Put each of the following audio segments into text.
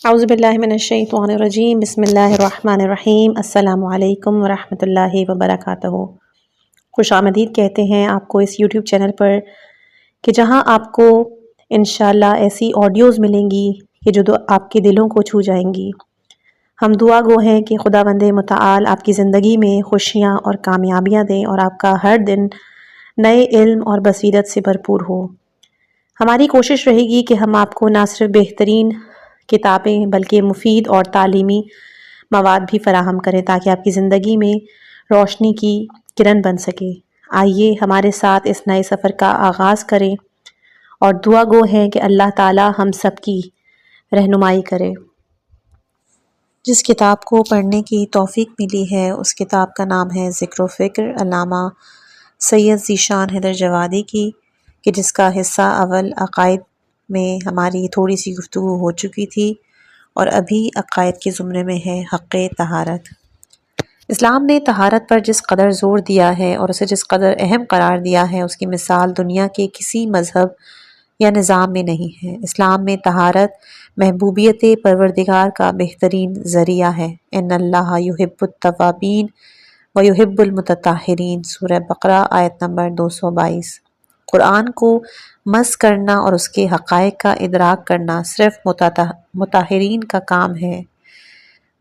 اعوذ باللہ من الشیطان الرجیم، بسم اللہ الرحمن الرحیم۔ السلام علیکم ورحمۃ اللہ وبرکاتہ۔ خوش آمدید کہتے ہیں آپ کو اس یوٹیوب چینل پر کہ جہاں آپ کو انشاءاللہ ایسی آڈیوز ملیں گی کہ جو آپ کے دلوں کو چھو جائیں گی۔ ہم دعا گو ہیں کہ خداوند متعال آپ کی زندگی میں خوشیاں اور کامیابیاں دیں اور آپ کا ہر دن نئے علم اور بصیرت سے بھرپور ہو۔ ہماری کوشش رہے گی کہ ہم آپ کو نہ صرف بہترین کتابیں بلکہ مفید اور تعلیمی مواد بھی فراہم کریں تاکہ آپ کی زندگی میں روشنی کی کرن بن سکے۔ آئیے ہمارے ساتھ اس نئے سفر کا آغاز کریں اور دعا گو ہیں کہ اللہ تعالی ہم سب کی رہنمائی کرے۔ جس کتاب کو پڑھنے کی توفیق ملی ہے اس کتاب کا نام ہے ذکر و فکر، علامہ سید ذیشان حیدر جوادی کی، کہ جس کا حصہ اول عقائد میں ہماری تھوڑی سی گفتگو ہو چکی تھی اور ابھی عقائد کے زمرے میں ہے حق طہارت۔ اسلام نے طہارت پر جس قدر زور دیا ہے اور اسے جس قدر اہم قرار دیا ہے اس کی مثال دنیا کے کسی مذہب یا نظام میں نہیں ہے۔ اسلام میں طہارت محبوبیت پروردگار کا بہترین ذریعہ ہے۔ ان اللہ یحب التوابین و یحب المتطہرین، سورہ بقرہ آیت نمبر 222۔ قرآن کو مس کرنا اور اس کے حقائق کا ادراک کرنا صرف مطہرین کا کام ہے۔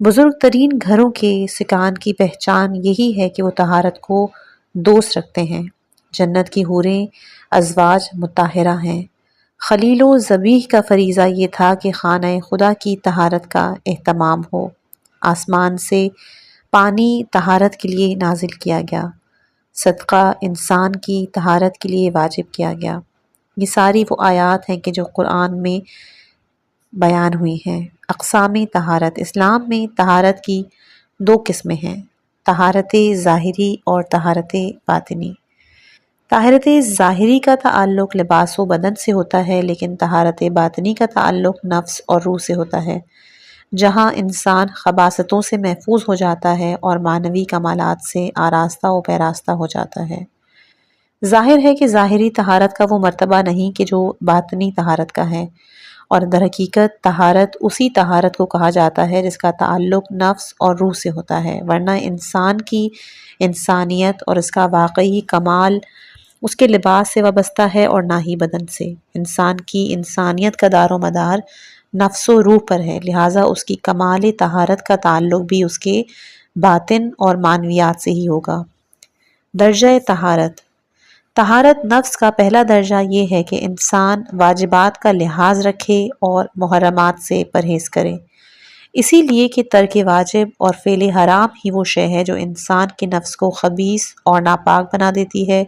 بزرگ ترین گھروں کے سکان کی پہچان یہی ہے کہ وہ طہارت کو دوست رکھتے ہیں۔ جنت کی حوریں ازواج مطہرہ ہیں۔ خلیل و ذبیح کا فریضہ یہ تھا کہ خانہ خدا کی طہارت کا اہتمام ہو۔ آسمان سے پانی طہارت کے لیے نازل کیا گیا، صدقہ انسان کی طہارت کے لیے واجب کیا گیا۔ یہ ساری وہ آیات ہیں کہ جو قرآن میں بیان ہوئی ہیں۔ اقسام طہارت۔ اسلام میں طہارت کی دو قسمیں ہیں، طہارت ظاہری اور طہارت باطنی۔ طہارت ظاہری کا تعلق لباس و بدن سے ہوتا ہے، لیکن طہارت باطنی کا تعلق نفس اور روح سے ہوتا ہے، جہاں انسان خباثتوں سے محفوظ ہو جاتا ہے اور معنوی کمالات سے آراستہ و پیراستہ ہو جاتا ہے۔ ظاہر ہے کہ ظاہری طہارت کا وہ مرتبہ نہیں کہ جو باطنی طہارت کا ہے، اور در حقیقت طہارت اسی طہارت کو کہا جاتا ہے جس کا تعلق نفس اور روح سے ہوتا ہے، ورنہ انسان کی انسانیت اور اس کا واقعی کمال اس کے لباس سے وابستہ ہے اور نہ ہی بدن سے۔ انسان کی انسانیت کا دار و مدار نفس و روح پر ہے، لہٰذا اس کی کمال طہارت کا تعلق بھی اس کے باطن اور معنویات سے ہی ہوگا۔ درجہ طہارت۔ طہارت نفس کا پہلا درجہ یہ ہے کہ انسان واجبات کا لحاظ رکھے اور محرمات سے پرہیز کرے، اسی لیے کہ ترک واجب اور فعل حرام ہی وہ شے ہے جو انسان کے نفس کو خبیث اور ناپاک بنا دیتی ہے،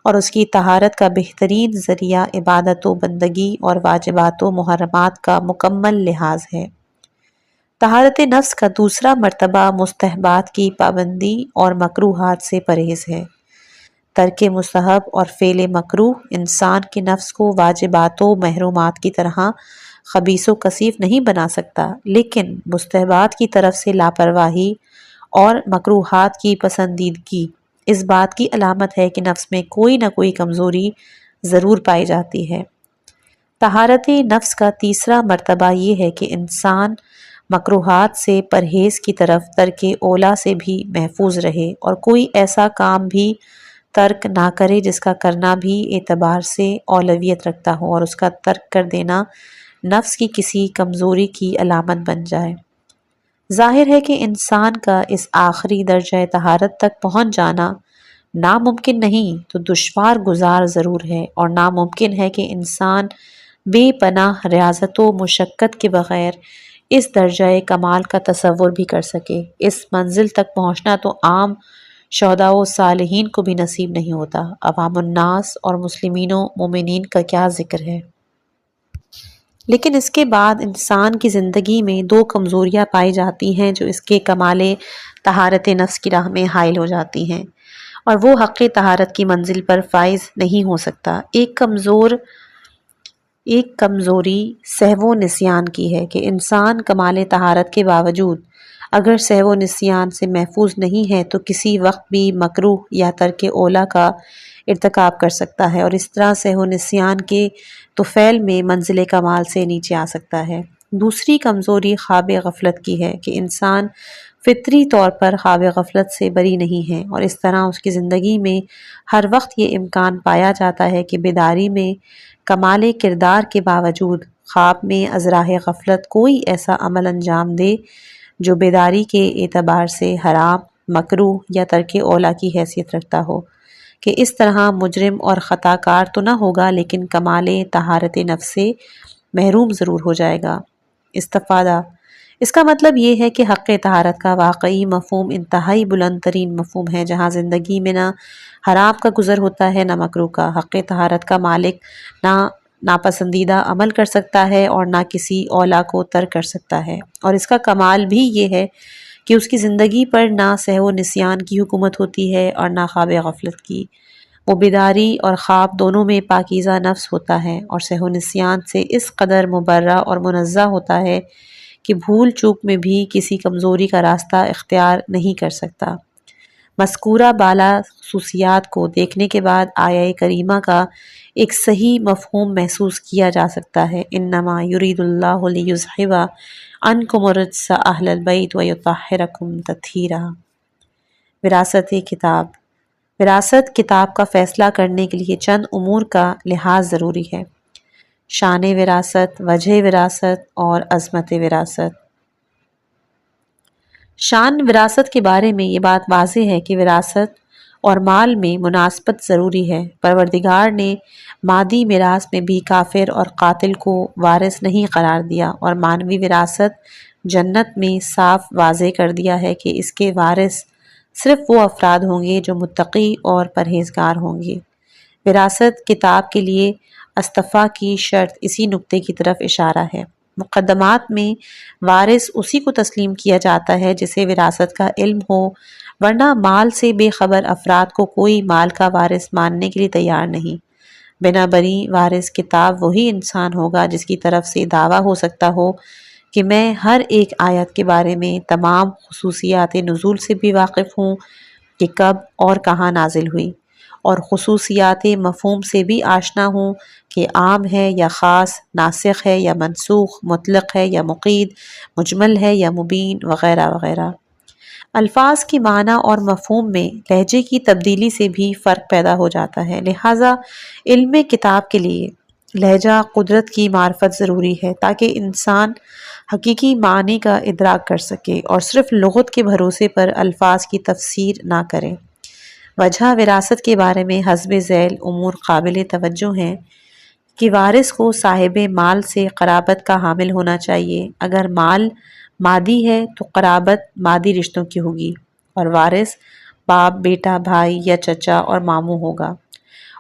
اور اس کی طہارت کا بہترین ذریعہ عبادت و بندگی اور واجبات و محرمات کا مکمل لحاظ ہے۔ طہارت نفس کا دوسرا مرتبہ مستحبات کی پابندی اور مکروہات سے پرہیز ہے۔ ترک مستحب اور فعل مکروہ انسان کے نفس کو واجبات و محرومات کی طرح خبیث و کثیف نہیں بنا سکتا، لیکن مستحبات کی طرف سے لاپرواہی اور مکروہات کی پسندیدگی اس بات کی علامت ہے کہ نفس میں کوئی نہ کوئی کمزوری ضرور پائی جاتی ہے۔ طہارت نفس کا تیسرا مرتبہ یہ ہے کہ انسان مکروہات سے پرہیز کی طرف ترک اولا سے بھی محفوظ رہے اور کوئی ایسا کام بھی ترک نہ کرے جس کا کرنا بھی اعتبار سے اولویت رکھتا ہو اور اس کا ترک کر دینا نفس کی کسی کمزوری کی علامت بن جائے۔ ظاہر ہے کہ انسان کا اس آخری درجہ طہارت تک پہنچ جانا ناممکن نہیں تو دشوار گزار ضرور ہے، اور ناممکن ہے کہ انسان بے پناہ ریاضت و مشقت کے بغیر اس درجہ کمال کا تصور بھی کر سکے۔ اس منزل تک پہنچنا تو عام شہداء و صالحین کو بھی نصیب نہیں ہوتا، عوام الناس اور مسلمین و مومنین کا کیا ذکر ہے۔ لیکن اس کے بعد انسان کی زندگی میں دو کمزوریاں پائی جاتی ہیں جو اس کے کمال طہارت نفس کی راہ میں حائل ہو جاتی ہیں، اور وہ حق طہارت کی منزل پر فائز نہیں ہو سکتا۔ ایک کمزوری سہو و نسیان کی ہے کہ انسان کمال طہارت کے باوجود اگر سہو و نسیان سے محفوظ نہیں ہے تو کسی وقت بھی مکروہ یا ترک اولا کا ارتکاب کر سکتا ہے، اور اس طرح سہو و نسیان کے طفیل میں منزل کمال سے نیچے آ سکتا ہے۔ دوسری کمزوری خواب غفلت کی ہے کہ انسان فطری طور پر خواب غفلت سے بری نہیں ہے، اور اس طرح اس کی زندگی میں ہر وقت یہ امکان پایا جاتا ہے کہ بیداری میں کمال کردار کے باوجود خواب میں ازراہ غفلت کوئی ایسا عمل انجام دے جو بیداری کے اعتبار سے حرام، مکروہ یا ترک اولیٰ کی حیثیت رکھتا ہو، کہ اس طرح مجرم اور خطا کار تو نہ ہوگا لیکن کمال طہارت نفس سے محروم ضرور ہو جائے گا۔ استفادہ: اس کا مطلب یہ ہے کہ حق طہارت کا واقعی مفہوم انتہائی بلند ترین مفہوم ہے، جہاں زندگی میں نہ حرام کا گزر ہوتا ہے نہ مکروہ کا۔ حق طہارت کا مالک نہ ناپسندیدہ عمل کر سکتا ہے اور نہ کسی اولیٰ کو ترک کر سکتا ہے، اور اس کا کمال بھی یہ ہے کہ اس کی زندگی پر نہ سہو و نسیان کی حکومت ہوتی ہے اور نہ خواب غفلت کی۔ وہ بیداری اور خواب دونوں میں پاکیزہ نفس ہوتا ہے اور سہو و نسیان سے اس قدر مبرہ اور منزہ ہوتا ہے کہ بھول چوک میں بھی کسی کمزوری کا راستہ اختیار نہیں کر سکتا۔ مذکورہ بالا خصوصیات کو دیکھنے کے بعد آیہ کریمہ کا ایک صحیح مفہوم محسوس کیا جا سکتا ہے۔ انما یرید اللہ لیذھب عنکم الرجس اہل البیت ویطہرکم تطہیرا۔ وراثت کتاب: وراثت کتاب کا فیصلہ کرنے کے لیے چند امور کا لحاظ ضروری ہے: شان وراثت، وجہ وراثت اور عظمت وراثت۔ شان وراثت کے بارے میں یہ بات واضح ہے کہ وراثت اور مال میں مناسبت ضروری ہے۔ پروردگار نے مادی میراث میں بھی کافر اور قاتل کو وارث نہیں قرار دیا، اور معنوی وراثت جنت میں صاف واضح کر دیا ہے کہ اس کے وارث صرف وہ افراد ہوں گے جو متقی اور پرہیزگار ہوں گے۔ وراثت کتاب کے لیے استفاء کی شرط اسی نکتے کی طرف اشارہ ہے۔ مقدمات میں وارث اسی کو تسلیم کیا جاتا ہے جسے وراثت کا علم ہو، ورنہ مال سے بے خبر افراد کو کوئی مال کا وارث ماننے کے لیے تیار نہیں۔ بنابراً وارث کتاب وہی انسان ہوگا جس کی طرف سے دعویٰ ہو سکتا ہو کہ میں ہر ایک آیت کے بارے میں تمام خصوصیات نزول سے بھی واقف ہوں کہ کب اور کہاں نازل ہوئی، اور خصوصیات مفہوم سے بھی آشنا ہوں کہ عام ہے یا خاص، ناسخ ہے یا منسوخ، مطلق ہے یا مقید، مجمل ہے یا مبین، وغیرہ وغیرہ۔ الفاظ کے معنی اور مفہوم میں لہجے کی تبدیلی سے بھی فرق پیدا ہو جاتا ہے، لہٰذا علم کتاب کے لیے لہجہ قدرت کی معرفت ضروری ہے تاکہ انسان حقیقی معنی کا ادراک کر سکے اور صرف لغت کے بھروسے پر الفاظ کی تفسیر نہ کرے۔ وجہ وراثت کے بارے میں حسب ذیل امور قابل توجہ ہیں کہ وارث کو صاحب مال سے قرابت کا حامل ہونا چاہیے۔ اگر مال مادی ہے تو قرابت مادی رشتوں کی ہوگی، اور وارث باپ، بیٹا، بھائی یا چچا اور ماموں ہوگا۔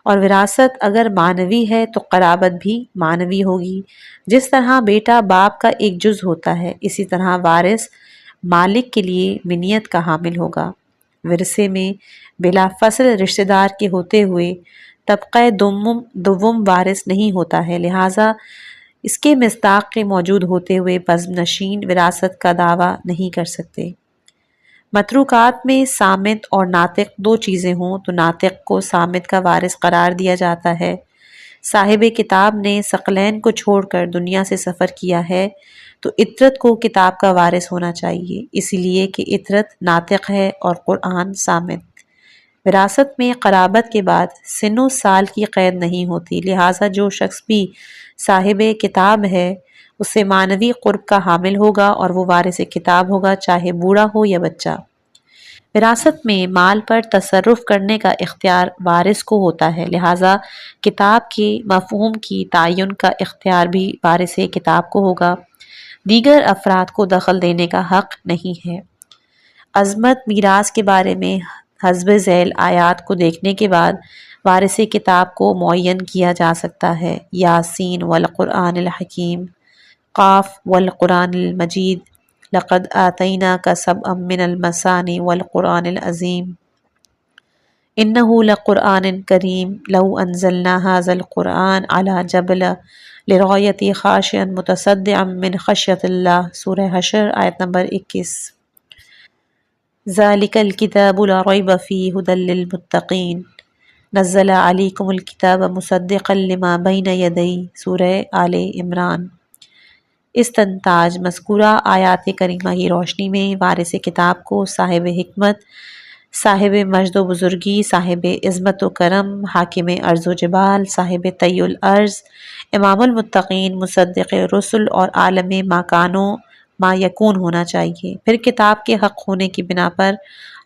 اور وراثت اگر معنوی ہے تو قرابت بھی معنوی ہوگی۔ جس طرح بیٹا باپ کا ایک جز ہوتا ہے، اسی طرح وارث مالک کے لیے منیت کا حامل ہوگا۔ ورثے میں بلا فصل رشتہ دار کے ہوتے ہوئے طبقہ دوم وارث نہیں ہوتا ہے، لہٰذا اس کے مصداق کے موجود ہوتے ہوئے بزم نشین وراثت کا دعویٰ نہیں کر سکتے۔ متروکات میں صامت اور ناطق دو چیزیں ہوں تو ناطق کو صامت کا وارث قرار دیا جاتا ہے۔ صاحب کتاب نے ثقلین کو چھوڑ کر دنیا سے سفر کیا ہے تو اطرت کو کتاب کا وارث ہونا چاہیے، اس لیے کہ اطرت ناطق ہے اور قرآن صامت۔ وراثت میں قرابت کے بعد سن و سال کی قید نہیں ہوتی، لہٰذا جو شخص بھی صاحب کتاب ہے اس سے معنوی قرب کا حامل ہوگا اور وہ وارث کتاب ہوگا، چاہے بوڑھا ہو یا بچہ۔ وراثت میں مال پر تصرف کرنے کا اختیار وارث کو ہوتا ہے، لہٰذا کتاب کے مفہوم کی تعین کا اختیار بھی وارث کتاب کو ہوگا، دیگر افراد کو دخل دینے کا حق نہیں ہے۔ عظمت میراث کے بارے میں حسب ذیل آیات کو دیکھنے کے بعد وارث کتاب کو معین کیا جا سکتا ہے: یاسین والقرآن الحکیم، قاف والقرآن المجید، لقد آتیناک سبعا من المثانی والقرآن العظیم، انہ لقرآن کریم، لو انزلنا ھذا القرآن علی جبل لرأیتہ خاشعا متصدعا من خشیۃ اللہ۔ سورہ حشر آیت نمبر 21۔ ذالک الکتاب لا ریب فیہ ھدی للمتقین، نزل علیکم الکتاب مصدقا لما بین یدیہ۔ سورہ آل عمران۔ استنتاج: مذکورہ آیات کریمہ کی روشنی میں وارث کتاب کو صاحب حکمت، صاحب مجد و بزرگی، صاحب عظمت و کرم، حاکم ارض و جبال، صاحب طی الارض، امام المتقین، مصدق رسل اور عالم ما کانو ما یکون ہونا چاہیے۔ پھر کتاب کے حق ہونے کی بنا پر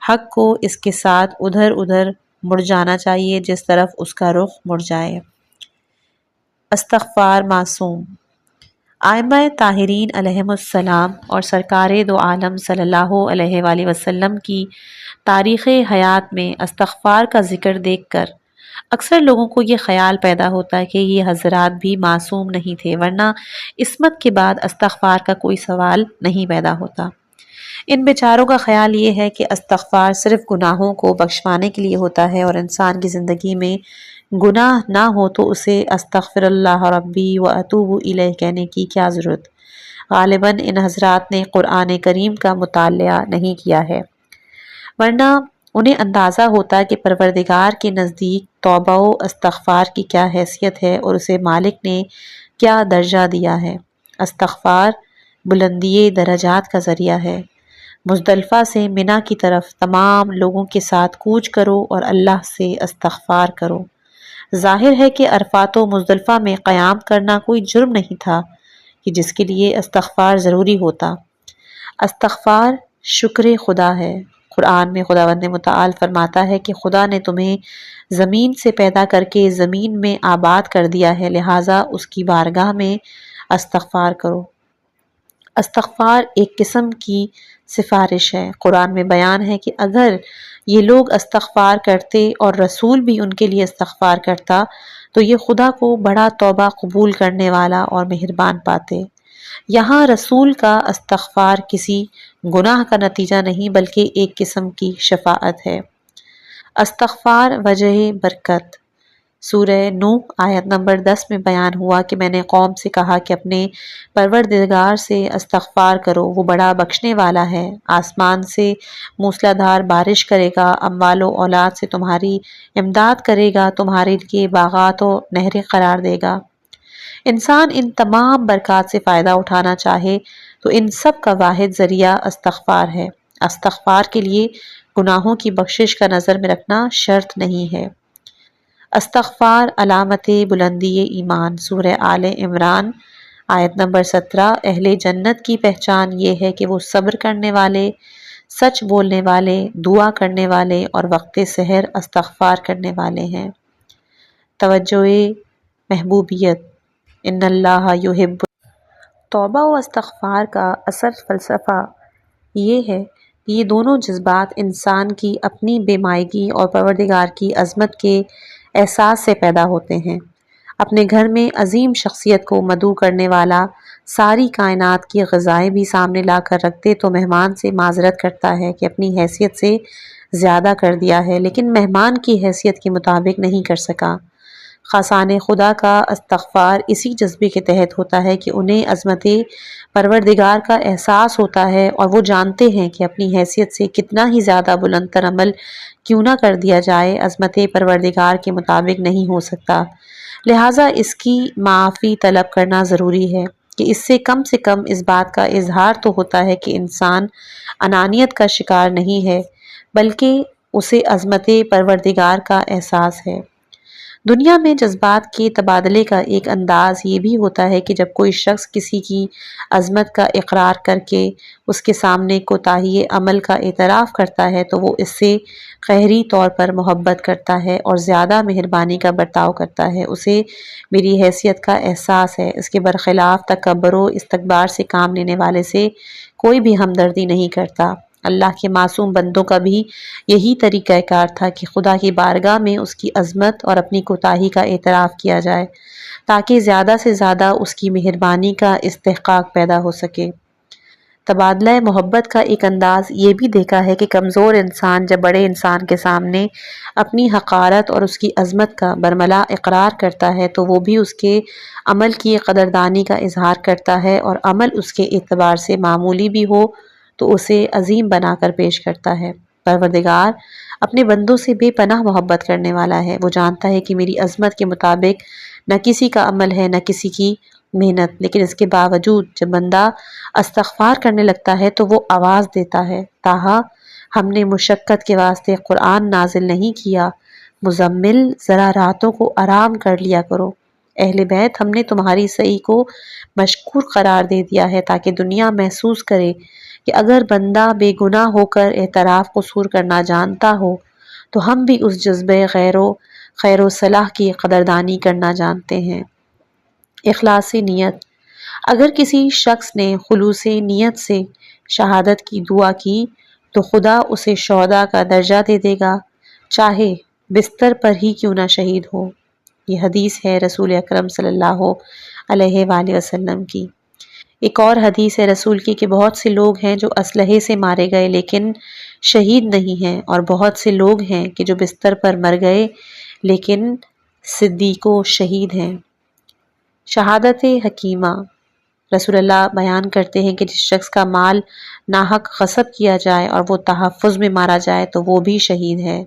حق کو اس کے ساتھ ادھر ادھر مڑ جانا چاہیے جس طرف اس کا رخ مڑ جائے۔ استغفار معصوم: ائمہ طاہرین علیہم السلام اور سرکار دو عالم صلی اللہ علیہ وآلہ وسلم کی تاریخ حیات میں استغفار کا ذکر دیکھ کر اکثر لوگوں کو یہ خیال پیدا ہوتا ہے کہ یہ حضرات بھی معصوم نہیں تھے، ورنہ عصمت کے بعد استغفار کا کوئی سوال نہیں پیدا ہوتا۔ ان بیچاروں کا خیال یہ ہے کہ استغفار صرف گناہوں کو بخشوانے کے لیے ہوتا ہے، اور انسان کی زندگی میں گناہ نہ ہو تو اسے استغفر اللہ ربی و اتوب الیہ کہنے کی کیا ضرورت۔ غالباً ان حضرات نے قرآن کریم کا مطالعہ نہیں کیا ہے، ورنہ انہیں اندازہ ہوتا کہ پروردگار کے نزدیک توبہ و استغفار کی کیا حیثیت ہے اور اسے مالک نے کیا درجہ دیا ہے۔ استغفار بلندی درجات کا ذریعہ ہے۔ مزدلفہ سے منی کی طرف تمام لوگوں کے ساتھ کوچ کرو اور اللہ سے استغفار کرو۔ ظاہر ہے کہ عرفات و مزدلفہ میں قیام کرنا کوئی جرم نہیں تھا کہ جس کے لیے استغفار ضروری ہوتا۔ استغفار شکر خدا ہے۔ قرآن میں خداوند متعال فرماتا ہے کہ خدا نے تمہیں زمین سے پیدا کر کے زمین میں آباد کر دیا ہے، لہٰذا اس کی بارگاہ میں استغفار کرو۔ استغفار ایک قسم کی سفارش ہے۔ قرآن میں بیان ہے کہ اگر یہ لوگ استغفار کرتے اور رسول بھی ان کے لیے استغفار کرتا تو یہ خدا کو بڑا توبہ قبول کرنے والا اور مہربان پاتے۔ یہاں رسول کا استغفار کسی گناہ کا نتیجہ نہیں بلکہ ایک قسم کی شفاعت ہے۔ استغفار وجہ برکت: سورہ نوح آیت نمبر 10 میں بیان ہوا کہ میں نے قوم سے کہا کہ اپنے پروردگار سے استغفار کرو، وہ بڑا بخشنے والا ہے، آسمان سے موسلادھار بارش کرے گا، اموال و اولاد سے تمہاری امداد کرے گا، تمہارے لیے باغات و نہریں قرار دے گا۔ انسان ان تمام برکات سے فائدہ اٹھانا چاہے تو ان سب کا واحد ذریعہ استغفار ہے۔ استغفار کے لیے گناہوں کی بخشش کا نظر میں رکھنا شرط نہیں ہے۔ استغفار علامت بلندی ایمان: سورہ آل عمران آیت نمبر 17 اہل جنت کی پہچان یہ ہے کہ وہ صبر کرنے والے، سچ بولنے والے، دعا کرنے والے اور وقت سحر استغفار کرنے والے ہیں۔ توجہ محبوبیت: ان اللہ یحب۔ توبہ و استغفار کا اصل فلسفہ یہ ہے کہ یہ دونوں جذبات انسان کی اپنی بے مائگی اور پروردگار کی عظمت کے احساس سے پیدا ہوتے ہیں۔ اپنے گھر میں عظیم شخصیت کو مدعو کرنے والا ساری کائنات کی غذائیں بھی سامنے لا کر رکھتے تو مہمان سے معذرت کرتا ہے کہ اپنی حیثیت سے زیادہ کر دیا ہے، لیکن مہمان کی حیثیت کے مطابق نہیں کر سکا۔ خاصان خدا کا استغفار اسی جذبے کے تحت ہوتا ہے کہ انہیں عظمت پروردگار کا احساس ہوتا ہے اور وہ جانتے ہیں کہ اپنی حیثیت سے کتنا ہی زیادہ بلند تر عمل کیوں نہ کر دیا جائے، عظمت پروردگار کے مطابق نہیں ہو سکتا، لہٰذا اس کی معافی طلب کرنا ضروری ہے کہ اس سے کم اس بات کا اظہار تو ہوتا ہے کہ انسان انانیت کا شکار نہیں ہے بلکہ اسے عظمت پروردگار کا احساس ہے۔ دنیا میں جذبات کے تبادلے کا ایک انداز یہ بھی ہوتا ہے کہ جب کوئی شخص کسی کی عظمت کا اقرار کر کے اس کے سامنے کوتاہی عمل کا اعتراف کرتا ہے تو وہ اس سے قہری طور پر محبت کرتا ہے اور زیادہ مہربانی کا برتاؤ کرتا ہے۔ اسے میری حیثیت کا احساس ہے۔ اس کے برخلاف تکبر و استکبار سے کام لینے والے سے کوئی بھی ہمدردی نہیں کرتا۔ اللہ کے معصوم بندوں کا بھی یہی طریقہ کار تھا کہ خدا کی بارگاہ میں اس کی عظمت اور اپنی کوتاہی کا اعتراف کیا جائے تاکہ زیادہ سے زیادہ اس کی مہربانی کا استحقاق پیدا ہو سکے۔ تبادلہ محبت کا ایک انداز یہ بھی دیکھا ہے کہ کمزور انسان جب بڑے انسان کے سامنے اپنی حقارت اور اس کی عظمت کا برملا اقرار کرتا ہے تو وہ بھی اس کے عمل کی قدردانی کا اظہار کرتا ہے، اور عمل اس کے اعتبار سے معمولی بھی ہو تو اسے عظیم بنا کر پیش کرتا ہے۔ پروردگار اپنے بندوں سے بے پناہ محبت کرنے والا ہے۔ وہ جانتا ہے کہ میری عظمت کے مطابق نہ کسی کا عمل ہے نہ کسی کی محنت، لیکن اس کے باوجود جب بندہ استغفار کرنے لگتا ہے تو وہ آواز دیتا ہے، تاہا ہم نے مشقت کے واسطے قرآن نازل نہیں کیا، مزمل ذرا راتوں کو آرام کر لیا کرو۔ اہل بیت ہم نے تمہاری سعی کو مشکور قرار دے دیا ہے تاکہ دنیا محسوس کرے کہ اگر بندہ بے گناہ ہو کر اعتراف قصور کرنا جانتا ہو تو ہم بھی اس جذبہ خیر و صلاح کی قدردانی کرنا جانتے ہیں۔ اخلاص نیت، اگر کسی شخص نے خلوص نیت سے شہادت کی دعا کی تو خدا اسے شہداء کا درجہ دے دے گا، چاہے بستر پر ہی کیوں نہ شہید ہو۔ یہ حدیث ہے رسول اکرم صلی اللہ علیہ وآلہ وسلم کی۔ ایک اور حدیث ہے رسول کی کہ بہت سے لوگ ہیں جو اسلحے سے مارے گئے لیکن شہید نہیں ہیں، اور بہت سے لوگ ہیں کہ جو بستر پر مر گئے لیکن صدیق و شہید ہیں۔ شہادت حکیمہ، رسول اللہ بیان کرتے ہیں کہ جس شخص کا مال ناحق غصب کیا جائے اور وہ تحفظ میں مارا جائے تو وہ بھی شہید ہے۔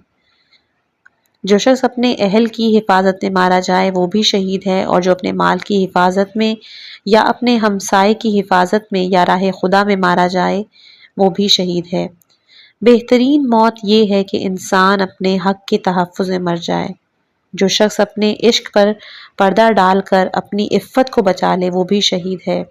جو شخص اپنے اہل کی حفاظت میں مارا جائے وہ بھی شہید ہے، اور جو اپنے مال کی حفاظت میں یا اپنے ہمسائے کی حفاظت میں یا راہ خدا میں مارا جائے وہ بھی شہید ہے۔ بہترین موت یہ ہے کہ انسان اپنے حق کے تحفظ میں مر جائے۔ جو شخص اپنے عشق پر پردہ ڈال کر اپنی عفت کو بچا لے وہ بھی شہید ہے۔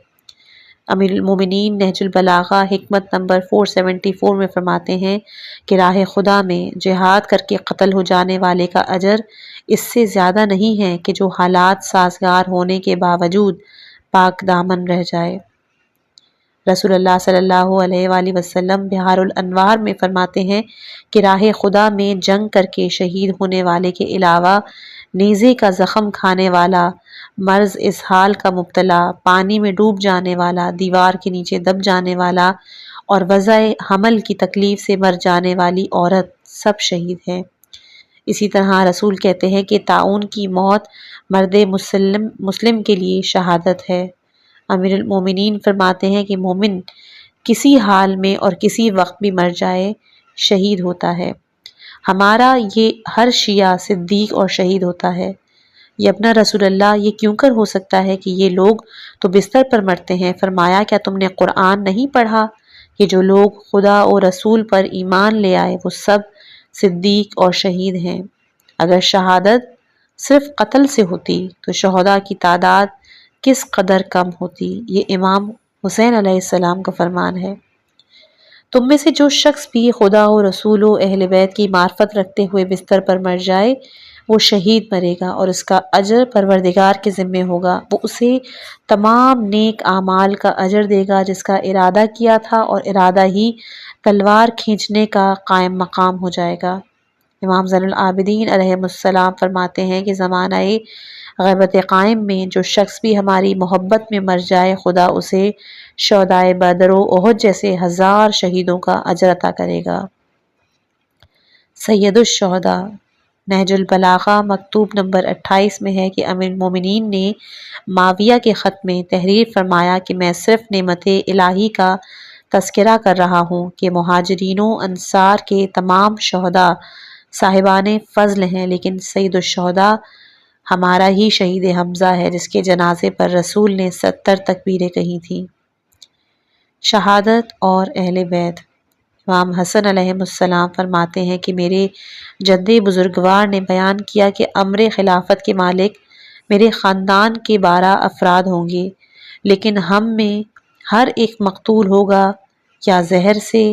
امیر المومنین نہج البلاغہ حکمت نمبر 474 میں فرماتے ہیں کہ راہ خدا میں جہاد کر کے قتل ہو جانے والے کا اجر اس سے زیادہ نہیں ہے کہ جو حالات سازگار ہونے کے باوجود پاک دامن رہ جائے۔ رسول اللہ صلی اللہ علیہ وآلہ وسلم بحار الانوار میں فرماتے ہیں کہ راہ خدا میں جنگ کر کے شہید ہونے والے کے علاوہ نیزے کا زخم کھانے والا، مرض اسہال کا مبتلا، پانی میں ڈوب جانے والا، دیوار کے نیچے دب جانے والا اور وضع حمل کی تکلیف سے مر جانے والی عورت سب شہید ہیں۔ اسی طرح رسول کہتے ہیں کہ طاعون کی موت مرد مسلم کے لیے شہادت ہے۔ امیر المومنین فرماتے ہیں کہ مومن کسی حال میں اور کسی وقت بھی مر جائے شہید ہوتا ہے۔ ہمارا یہ ہر شیعہ صدیق اور شہید ہوتا ہے۔ یہ اپنا رسول اللہ یہ کیوں کر ہو سکتا ہے کہ یہ لوگ تو بستر پر مرتے ہیں؟ فرمایا کیا تم نے قرآن نہیں پڑھا کہ جو لوگ خدا اور رسول پر ایمان لے آئے وہ سب صدیق اور شہید ہیں۔ اگر شہادت صرف قتل سے ہوتی تو شہداء کی تعداد کس قدر کم ہوتی۔ یہ امام حسین علیہ السلام کا فرمان ہے۔ تم میں سے جو شخص بھی خدا و رسول و اہل بیت کی معرفت رکھتے ہوئے بستر پر مر جائے وہ شہید مرے گا، اور اس کا اجر پروردگار کے ذمے ہوگا۔ وہ اسے تمام نیک اعمال کا اجر دے گا جس کا ارادہ کیا تھا، اور ارادہ ہی تلوار کھینچنے کا قائم مقام ہو جائے گا۔ امام زین العابدین علیہ السلام فرماتے ہیں کہ زمانہ غیبت قائم میں جو شخص بھی ہماری محبت میں مر جائے خدا اسے شہدائے بدر و احد جیسے 1000 شہیدوں کا اجر عطا کرے گا۔ سید الشہداء نہج البلاغہ مکتوب نمبر 28 میں ہے کہ امیر المومنین نے معاویہ کے خط میں تحریر فرمایا کہ میں صرف نعمت الہی کا تذکرہ کر رہا ہوں کہ مہاجرین و انصار کے تمام شہداء صاحبان فضل ہیں، لیکن سید الشہداء ہمارا ہی شہید حمزہ ہے جس کے جنازے پر رسول نے 70 تکبیریں کہی تھیں۔ شہادت اور اہل بیت، امام حسن علیہ السلام فرماتے ہیں کہ میرے جد بزرگوار نے بیان کیا کہ امر خلافت کے مالک میرے خاندان کے 12 افراد ہوں گے، لیکن ہم میں ہر ایک مقتول ہوگا یا زہر سے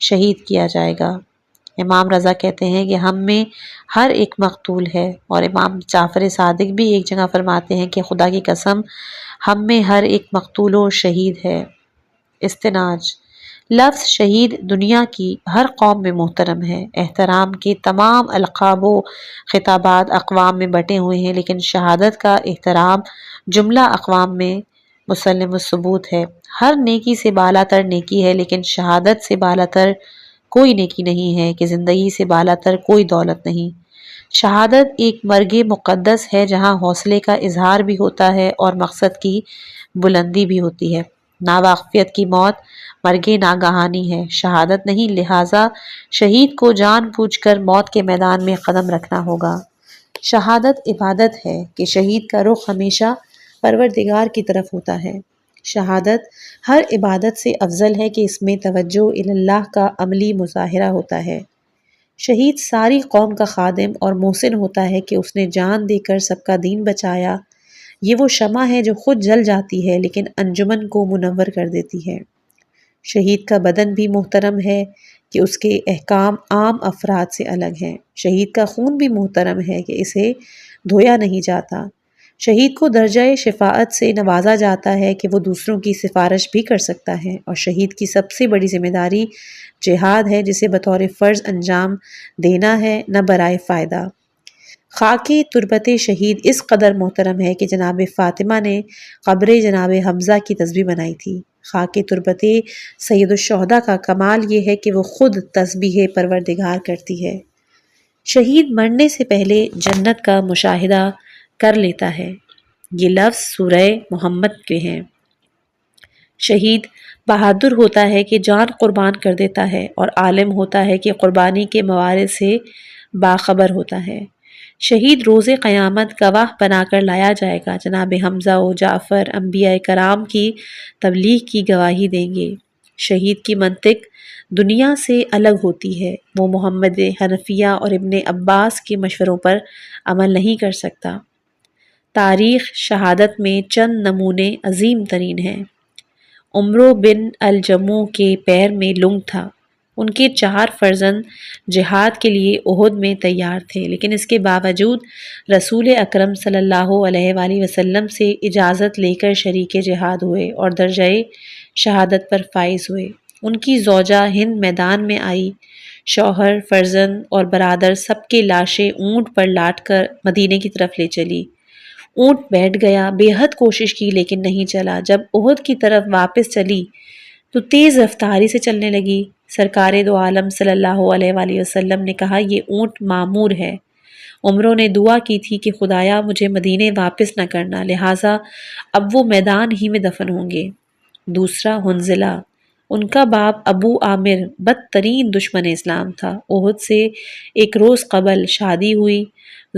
شہید کیا جائے گا۔ امام رضا کہتے ہیں کہ ہم میں ہر ایک مقتول ہے، اور امام جعفر صادق بھی ایک جگہ فرماتے ہیں کہ خدا کی قسم ہم میں ہر ایک مقتول و شہید ہے۔ استناج، لفظ شہید دنیا کی ہر قوم میں محترم ہے۔ احترام کے تمام القاب و خطابات اقوام میں بٹے ہوئے ہیں، لیکن شہادت کا احترام جملہ اقوام میں مسلم الثبوت ہے۔ ہر نیکی سے بالا تر نیکی ہے، لیکن شہادت سے بالا تر کوئی نیکی نہیں ہے، کہ زندگی سے بالا تر کوئی دولت نہیں۔ شہادت ایک مرگ مقدس ہے جہاں حوصلے کا اظہار بھی ہوتا ہے اور مقصد کی بلندی بھی ہوتی ہے۔ ناواقفیت کی موت مرگ ناگہانی ہے، شہادت نہیں، لہٰذا شہید کو جان بوجھ کر موت کے میدان میں قدم رکھنا ہوگا۔ شہادت عبادت ہے کہ شہید کا رخ ہمیشہ پروردگار کی طرف ہوتا ہے۔ شہادت ہر عبادت سے افضل ہے کہ اس میں توجہ اللہ کا عملی مظاہرہ ہوتا ہے۔ شہید ساری قوم کا خادم اور محسن ہوتا ہے کہ اس نے جان دے کر سب کا دین بچایا۔ یہ وہ شمع ہے جو خود جل جاتی ہے لیکن انجمن کو منور کر دیتی ہے۔ شہید کا بدن بھی محترم ہے کہ اس کے احکام عام افراد سے الگ ہیں۔ شہید کا خون بھی محترم ہے کہ اسے دھویا نہیں جاتا۔ شہید کو درجہ شفاعت سے نوازا جاتا ہے کہ وہ دوسروں کی سفارش بھی کر سکتا ہے، اور شہید کی سب سے بڑی ذمہ داری جہاد ہے جسے بطور فرض انجام دینا ہے، نہ برائے فائدہ۔ خاک تربت شہید اس قدر محترم ہے کہ جناب فاطمہ نے قبر جناب حمزہ کی تسبیح بنائی تھی۔ خاک تربت سید الشہداء کا کمال یہ ہے کہ وہ خود تسبیح پروردگار کرتی ہے۔ شہید مرنے سے پہلے جنت کا مشاہدہ کر لیتا ہے۔ یہ لفظ سورہ محمد کے ہیں۔ شہید بہادر ہوتا ہے کہ جان قربان کر دیتا ہے، اور عالم ہوتا ہے کہ قربانی کے موارد سے باخبر ہوتا ہے۔ شہید روز قیامت گواہ بنا کر لایا جائے گا۔ جناب حمزہ و جعفر انبیاء کرام کی تبلیغ کی گواہی دیں گے۔ شہید کی منطق دنیا سے الگ ہوتی ہے۔ وہ محمد حنفیہ اور ابن عباس کے مشوروں پر عمل نہیں کر سکتا۔ تاریخ شہادت میں چند نمونے عظیم ترین ہیں۔ عمرو بن الجموع کے پیر میں لنگ تھا۔ ان کے 4 فرزند جہاد کے لیے احد میں تیار تھے، لیکن اس کے باوجود رسول اکرم صلی اللہ علیہ وآلہ وسلم سے اجازت لے کر شریک جہاد ہوئے اور درجہ شہادت پر فائز ہوئے۔ ان کی زوجہ ہند میدان میں آئی۔ شوہر، فرزند اور برادر سب کے لاشیں اونٹ پر لاٹ کر مدینے کی طرف لے چلی۔ اونٹ بیٹھ گیا، بے حد کوشش کی لیکن نہیں چلا۔ جب احد کی طرف واپس چلی تو تیز رفتاری سے چلنے لگی۔ سرکار دو عالم صلی اللہ علیہ وآلہ وسلم نے کہا، یہ اونٹ معمور ہے۔ عمروں نے دعا کی تھی کہ خدایا مجھے مدینے واپس نہ کرنا، لہٰذا اب وہ میدان ہی میں دفن ہوں گے۔ دوسرا حنظلہ، ان کا باپ ابو عامر بدترین دشمن اسلام تھا۔ احد سے ایک روز قبل شادی ہوئی۔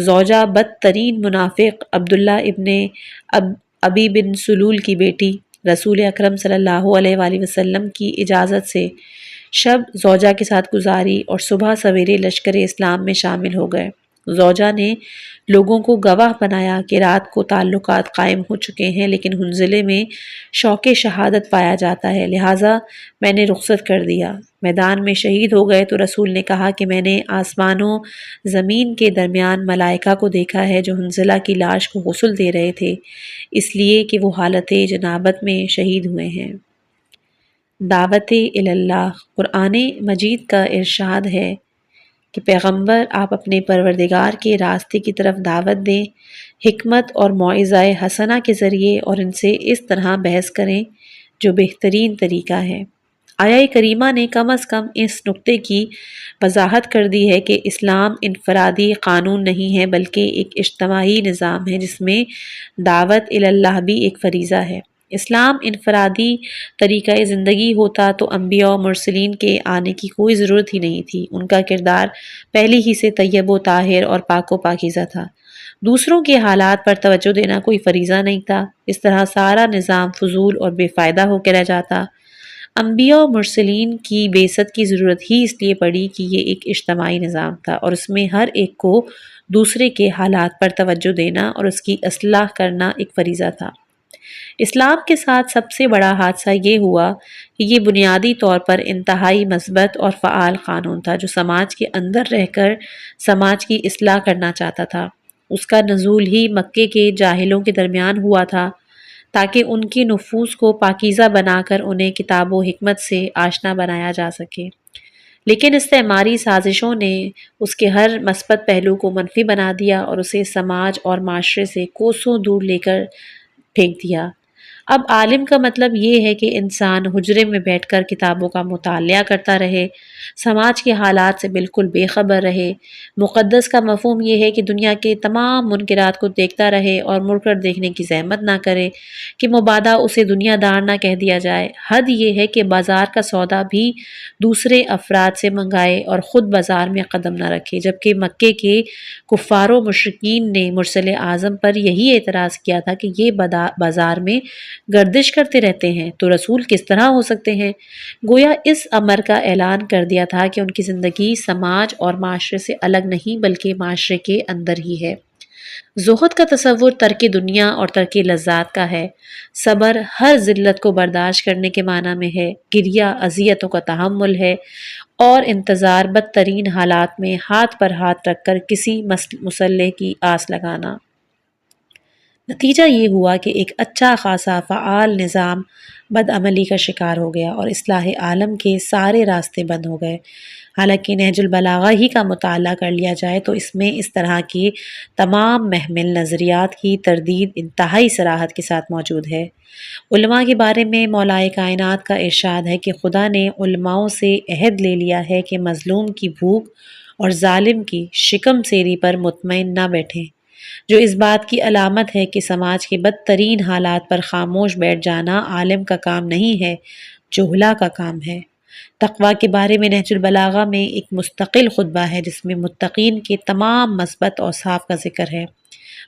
زوجہ بدترین منافق عبداللہ ابن ابی بن سلول کی بیٹی۔ رسول اکرم صلی اللہ علیہ وآلہ وسلم کی اجازت سے شب زوجہ کے ساتھ گزاری اور صبح سویرے لشکر اسلام میں شامل ہو گئے۔ زوجہ نے لوگوں کو گواہ بنایا کہ رات کو تعلقات قائم ہو چکے ہیں، لیکن حنظلے میں شوق شہادت پایا جاتا ہے، لہٰذا میں نے رخصت کر دیا۔ میدان میں شہید ہو گئے تو رسول نے کہا کہ میں نے آسمان و زمین کے درمیان ملائکہ کو دیکھا ہے جو حنظلہ کی لاش کو غسل دے رہے تھے، اس لیے کہ وہ حالت جنابت میں شہید ہوئے ہیں۔ دعوت اللہ۔ قرآن مجید کا ارشاد ہے کہ پیغمبر آپ اپنے پروردگار کے راستے کی طرف دعوت دیں، حکمت اور موعظہ حسنہ کے ذریعے، اور ان سے اس طرح بحث کریں جو بہترین طریقہ ہے۔ آیہ کریمہ نے کم از کم اس نقطے کی وضاحت کر دی ہے کہ اسلام انفرادی قانون نہیں ہے بلکہ ایک اجتماعی نظام ہے جس میں دعوت اللہ بھی ایک فریضہ ہے۔ اسلام انفرادی طریقہ زندگی ہوتا تو انبیاء و مرسلین کے آنے کی کوئی ضرورت ہی نہیں تھی۔ ان کا کردار پہلے ہی سے طیب و طاہر اور پاک و پاکیزہ تھا۔ دوسروں کے حالات پر توجہ دینا کوئی فریضہ نہیں تھا۔ اس طرح سارا نظام فضول اور بے فائدہ ہو کے رہ جاتا۔ انبیاء و مرسلین کی بعثت کی ضرورت ہی اس لیے پڑی کہ یہ ایک اجتماعی نظام تھا اور اس میں ہر ایک کو دوسرے کے حالات پر توجہ دینا اور اس کی اصلاح کرنا ایک فریضہ تھا۔ اسلام کے ساتھ سب سے بڑا حادثہ یہ ہوا کہ یہ بنیادی طور پر انتہائی مثبت اور فعال قانون تھا جو سماج کے اندر رہ کر سماج کی اصلاح کرنا چاہتا تھا۔ اس کا نزول ہی مکے کے جاہلوں کے درمیان ہوا تھا تاکہ ان کی نفوس کو پاکیزہ بنا کر انہیں کتاب و حکمت سے آشنا بنایا جا سکے، لیکن استعماری سازشوں نے اس کے ہر مثبت پہلو کو منفی بنا دیا اور اسے سماج اور معاشرے سے کوسوں دور لے کر پھینک دیا۔ اب عالم کا مطلب یہ ہے کہ انسان حجرے میں بیٹھ کر کتابوں کا مطالعہ کرتا رہے، سماج کے حالات سے بالکل بے خبر رہے۔ مقدس کا مفہوم یہ ہے کہ دنیا کے تمام منکرات کو دیکھتا رہے اور مڑ کر دیکھنے کی زحمت نہ کرے، کہ مبادا اسے دنیا دار نہ کہہ دیا جائے۔ حد یہ ہے کہ بازار کا سودا بھی دوسرے افراد سے منگائے اور خود بازار میں قدم نہ رکھے، جبکہ مکے کے کفار و مشرکین نے مرسل اعظم پر یہی اعتراض کیا تھا کہ یہ بازار میں گردش کرتے رہتے ہیں تو رسول کس طرح ہو سکتے ہیں؟ گویا اس امر کا اعلان کر دیا تھا کہ ان کی زندگی سماج اور معاشرے سے الگ نہیں بلکہ معاشرے کے اندر ہی ہے۔ زہد کا تصور ترک دنیا اور ترک لذات کا ہے۔ صبر ہر ذلت کو برداشت کرنے کے معنی میں ہے، گریہ اذیتوں کا تحمل ہے، اور انتظار بدترین حالات میں ہاتھ پر ہاتھ رکھ کر کسی مسئلے کی آس لگانا۔ نتیجہ یہ ہوا کہ ایک اچھا خاصا فعال نظام بدعملی کا شکار ہو گیا اور اصلاح عالم کے سارے راستے بند ہو گئے۔ حالانکہ نہج البلاغہ ہی کا مطالعہ کر لیا جائے تو اس میں اس طرح کی تمام محمل نظریات کی تردید انتہائی صراحت کے ساتھ موجود ہے۔ علماء کے بارے میں مولائے کائنات کا ارشاد ہے کہ خدا نے علماؤں سے عہد لے لیا ہے کہ مظلوم کی بھوک اور ظالم کی شکم سیری پر مطمئن نہ بیٹھیں، جو اس بات کی علامت ہے کہ سماج کے بدترین حالات پر خاموش بیٹھ جانا عالم کا کام نہیں ہے، جہلا کا کام ہے۔ تقویٰ کے بارے میں نہج البلاغہ میں ایک مستقل خطبہ ہے جس میں متقین کے تمام مثبت اوصاف کا ذکر ہے۔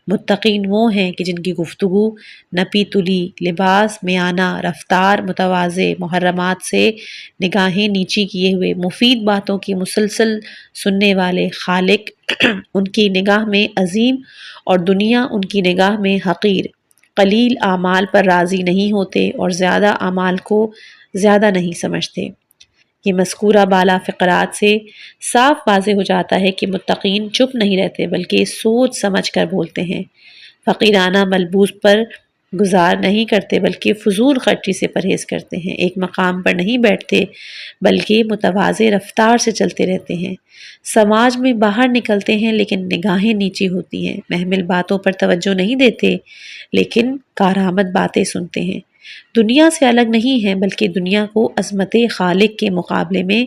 متقین وہ ہیں کہ جن کی گفتگو نپی تلی، لباس میانہ، رفتار متواضع، محرمات سے نگاہیں نیچی کیے ہوئے، مفید باتوں کی مسلسل سننے والے، خالق ان کی نگاہ میں عظیم اور دنیا ان کی نگاہ میں حقیر، قلیل اعمال پر راضی نہیں ہوتے اور زیادہ اعمال کو زیادہ نہیں سمجھتے۔ یہ مذکورہ بالا فقرات سے صاف واضح ہو جاتا ہے کہ متقین چپ نہیں رہتے بلکہ سوچ سمجھ کر بولتے ہیں، فقیرانہ ملبوس پر گزار نہیں کرتے بلکہ فضول خرچی سے پرہیز کرتے ہیں، ایک مقام پر نہیں بیٹھتے بلکہ متواضع رفتار سے چلتے رہتے ہیں، سماج میں باہر نکلتے ہیں لیکن نگاہیں نیچی ہوتی ہیں، محمل باتوں پر توجہ نہیں دیتے لیکن کارآمد باتیں سنتے ہیں، دنیا سے الگ نہیں ہیں بلکہ دنیا کو عظمت خالق کے مقابلے میں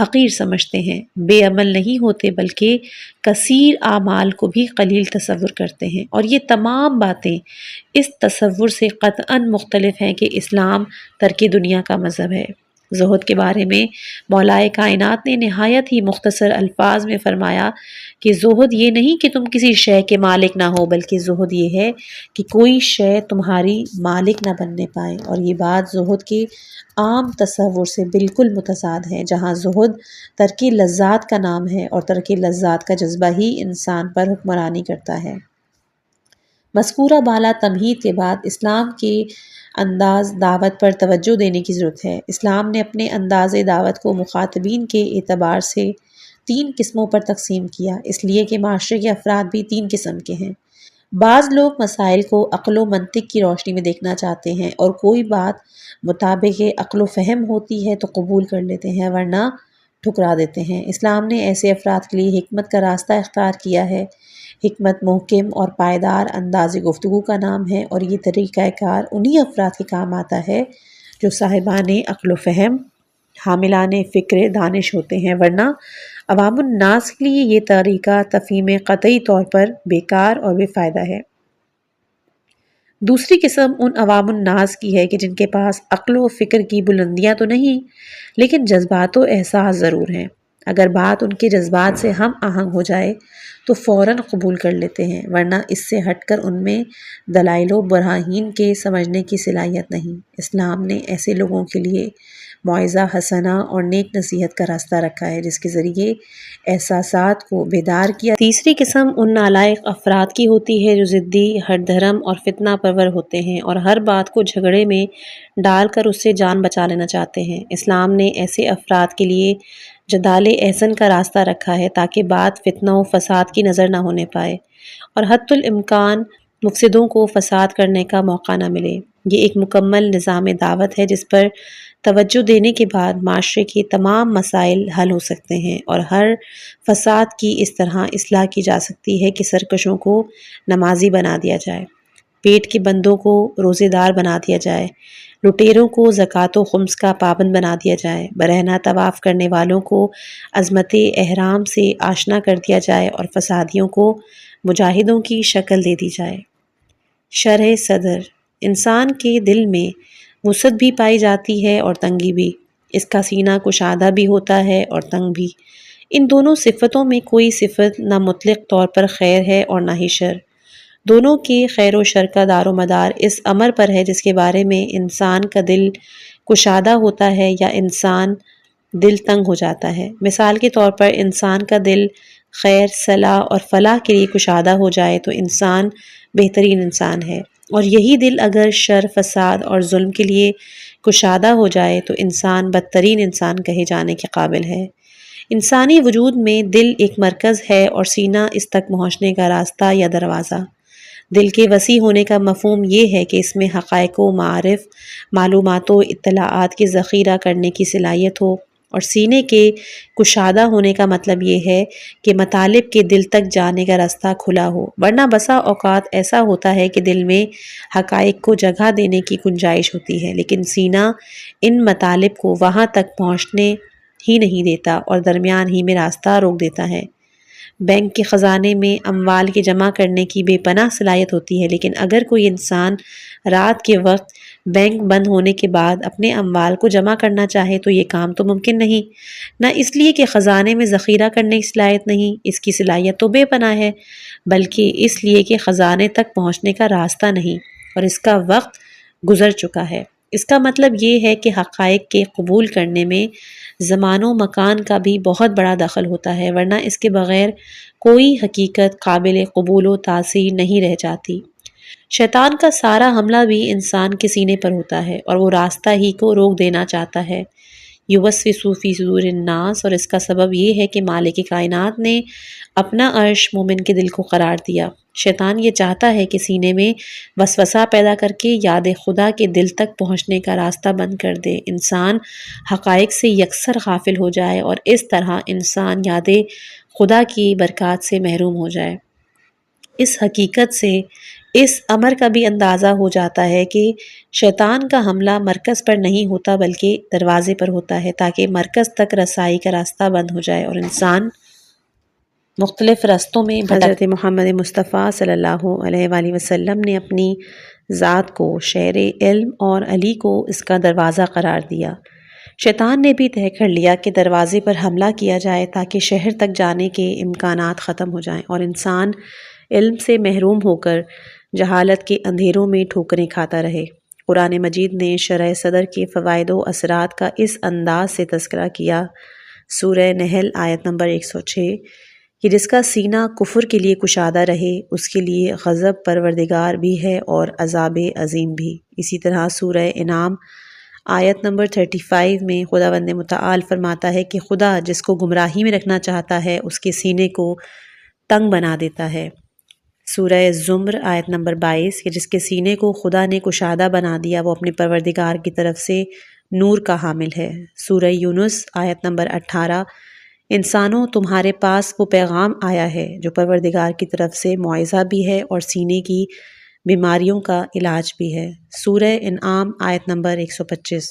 حقیر سمجھتے ہیں، بے عمل نہیں ہوتے بلکہ کثیر اعمال کو بھی قلیل تصور کرتے ہیں، اور یہ تمام باتیں اس تصور سے قطعاً مختلف ہیں کہ اسلام ترک دنیا کا مذہب ہے۔ زہد کے بارے میں مولائے کائنات نے نہایت ہی مختصر الفاظ میں فرمایا کہ زہد یہ نہیں کہ تم کسی شے کے مالک نہ ہو، بلکہ زہد یہ ہے کہ کوئی شے تمہاری مالک نہ بننے پائے، اور یہ بات زہد کے عام تصور سے بالکل متضاد ہے، جہاں زہد ترک لذات کا نام ہے اور ترک لذات کا جذبہ ہی انسان پر حکمرانی کرتا ہے۔ مذکورہ بالا تمہید کے بعد اسلام کے انداز دعوت پر توجہ دینے کی ضرورت ہے۔ اسلام نے اپنے انداز دعوت کو مخاطبین کے اعتبار سے 3 قسموں پر تقسیم کیا، اس لیے کہ معاشرے کے افراد بھی 3 قسم کے ہیں۔ بعض لوگ مسائل کو عقل و منطق کی روشنی میں دیکھنا چاہتے ہیں اور کوئی بات مطابق عقل و فہم ہوتی ہے تو قبول کر لیتے ہیں ورنہ ٹھکرا دیتے ہیں۔ اسلام نے ایسے افراد کے لیے حکمت کا راستہ اختیار کیا ہے۔ حکمت محکم اور پائیدار انداز گفتگو کا نام ہے، اور یہ طریقہ کار انہی افراد کے کام آتا ہے جو صاحبان عقل و فہم، حاملان فکر دانش ہوتے ہیں، ورنہ عوام الناس کے لیے یہ طریقہ تفہیم قطعی طور پر بیکار اور بے فائدہ ہے۔ دوسری قسم ان عوام الناس کی ہے کہ جن کے پاس عقل و فکر کی بلندیاں تو نہیں لیکن جذبات و احساس ضرور ہیں، اگر بات ان کے جذبات سے ہم آہنگ ہو جائے تو فوراً قبول کر لیتے ہیں، ورنہ اس سے ہٹ کر ان میں دلائل و براہین کے سمجھنے کی صلاحیت نہیں۔ اسلام نے ایسے لوگوں کے لیے موعظہ حسنہ اور نیک نصیحت کا راستہ رکھا ہے جس کے ذریعے احساسات کو بیدار کیا۔ تیسری قسم ان نالائق افراد کی ہوتی ہے جو ضدی، ہٹ دھرم اور فتنہ پرور ہوتے ہیں اور ہر بات کو جھگڑے میں ڈال کر اس سے جان بچا لینا چاہتے ہیں۔ اسلام نے ایسے افراد کے لیے جدال احسن کا راستہ رکھا ہے تاکہ بات فتنہ و فساد کی نظر نہ ہونے پائے اور حتی الامکان مفسدوں کو فساد کرنے کا موقع نہ ملے۔ یہ ایک مکمل نظام دعوت ہے جس پر توجہ دینے کے بعد معاشرے کے تمام مسائل حل ہو سکتے ہیں اور ہر فساد کی اس طرح اصلاح کی جا سکتی ہے کہ سرکشوں کو نمازی بنا دیا جائے۔ پیٹ کے بندوں کو روزے دار بنا دیا جائے، لٹیروں کو زکوٰۃ و خمس کا پابند بنا دیا جائے، برہنہ طواف کرنے والوں کو عظمت احرام سے آشنا کر دیا جائے اور فسادیوں کو مجاہدوں کی شکل دے دی جائے۔ شرح صدر: انسان کے دل میں وسعت بھی پائی جاتی ہے اور تنگی بھی، اس کا سینہ کشادہ بھی ہوتا ہے اور تنگ بھی۔ ان دونوں صفتوں میں کوئی صفت نہ مطلق طور پر خیر ہے اور نہ ہی شر، دونوں کے خیر و شر کا دار و مدار اس امر پر ہے جس کے بارے میں انسان کا دل کشادہ ہوتا ہے یا انسان دل تنگ ہو جاتا ہے۔ مثال کے طور پر انسان کا دل خیر، صلاح اور فلاح کے لیے کشادہ ہو جائے تو انسان بہترین انسان ہے، اور یہی دل اگر شر، فساد اور ظلم کے لیے کشادہ ہو جائے تو انسان بدترین انسان کہے جانے کے قابل ہے۔ انسانی وجود میں دل ایک مرکز ہے اور سینہ اس تک پہنچنے کا راستہ یا دروازہ۔ دل کے وسیع ہونے کا مفہوم یہ ہے کہ اس میں حقائق و معارف، معلومات و اطلاعات کے ذخیرہ کرنے کی صلاحیت ہو، اور سینے کے کشادہ ہونے کا مطلب یہ ہے کہ مطالب کے دل تک جانے کا راستہ کھلا ہو، ورنہ بسا اوقات ایسا ہوتا ہے کہ دل میں حقائق کو جگہ دینے کی گنجائش ہوتی ہے لیکن سینہ ان مطالب کو وہاں تک پہنچنے ہی نہیں دیتا اور درمیان ہی میں راستہ روک دیتا ہے۔ بینک کے خزانے میں اموال کے جمع کرنے کی بے پناہ صلاحیت ہوتی ہے، لیکن اگر کوئی انسان رات کے وقت بینک بند ہونے کے بعد اپنے اموال کو جمع کرنا چاہے تو یہ کام تو ممکن نہیں، نہ اس لیے کہ خزانے میں ذخیرہ کرنے کی صلاحیت نہیں، اس کی صلاحیت تو بے پناہ ہے، بلکہ اس لیے کہ خزانے تک پہنچنے کا راستہ نہیں اور اس کا وقت گزر چکا ہے۔ اس کا مطلب یہ ہے کہ حقائق کے قبول کرنے میں زمان و مکان کا بھی بہت بڑا دخل ہوتا ہے، ورنہ اس کے بغیر کوئی حقیقت قابل قبول و تاثیر نہیں رہ جاتی۔ شیطان کا سارا حملہ بھی انسان کے سینے پر ہوتا ہے اور وہ راستہ ہی کو روک دینا چاہتا ہے۔ یوسوس فی صدور الناس، اور اس کا سبب یہ ہے کہ مالک کائنات نے اپنا عرش مومن کے دل کو قرار دیا۔ شیطان یہ چاہتا ہے کہ سینے میں وسوسہ پیدا کر کے یاد خدا کے دل تک پہنچنے کا راستہ بند کر دے، انسان حقائق سے یکسر غافل ہو جائے اور اس طرح انسان یاد خدا کی برکات سے محروم ہو جائے۔ اس حقیقت سے اس امر کا بھی اندازہ ہو جاتا ہے کہ شیطان کا حملہ مرکز پر نہیں ہوتا بلکہ دروازے پر ہوتا ہے، تاکہ مرکز تک رسائی کا راستہ بند ہو جائے اور انسان مختلف رستوں میں حضرت محمد مصطفیٰ صلی اللہ علیہ وآلہ وسلم نے اپنی ذات کو شہر علم اور علی کو اس کا دروازہ قرار دیا۔ شیطان نے بھی طے کر لیا کہ دروازے پر حملہ کیا جائے تاکہ شہر تک جانے کے امکانات ختم ہو جائیں اور انسان علم سے محروم ہو کر جہالت کے اندھیروں میں ٹھوکریں کھاتا رہے۔ قرآن مجید نے شرح صدر کے فوائد و اثرات کا اس انداز سے تذکرہ کیا، سورہ نحل آیت نمبر 106، کہ جس کا سینہ کفر کے لیے کشادہ رہے اس کے لیے غضب پروردگار بھی ہے اور عذاب عظیم بھی۔ اسی طرح سورہ انعام آیت نمبر 35 میں خداوند متعال فرماتا ہے کہ خدا جس کو گمراہی میں رکھنا چاہتا ہے اس کے سینے کو تنگ بنا دیتا ہے۔ سورہ زمر آیت نمبر 22، کہ جس کے سینے کو خدا نے کشادہ بنا دیا وہ اپنے پروردگار کی طرف سے نور کا حامل ہے۔ سورہ یونس آیت نمبر 18، انسانوں تمہارے پاس وہ پیغام آیا ہے جو پروردگار کی طرف سے موعظہ بھی ہے اور سینے کی بیماریوں کا علاج بھی ہے۔ سورہ انعام آیت نمبر 125،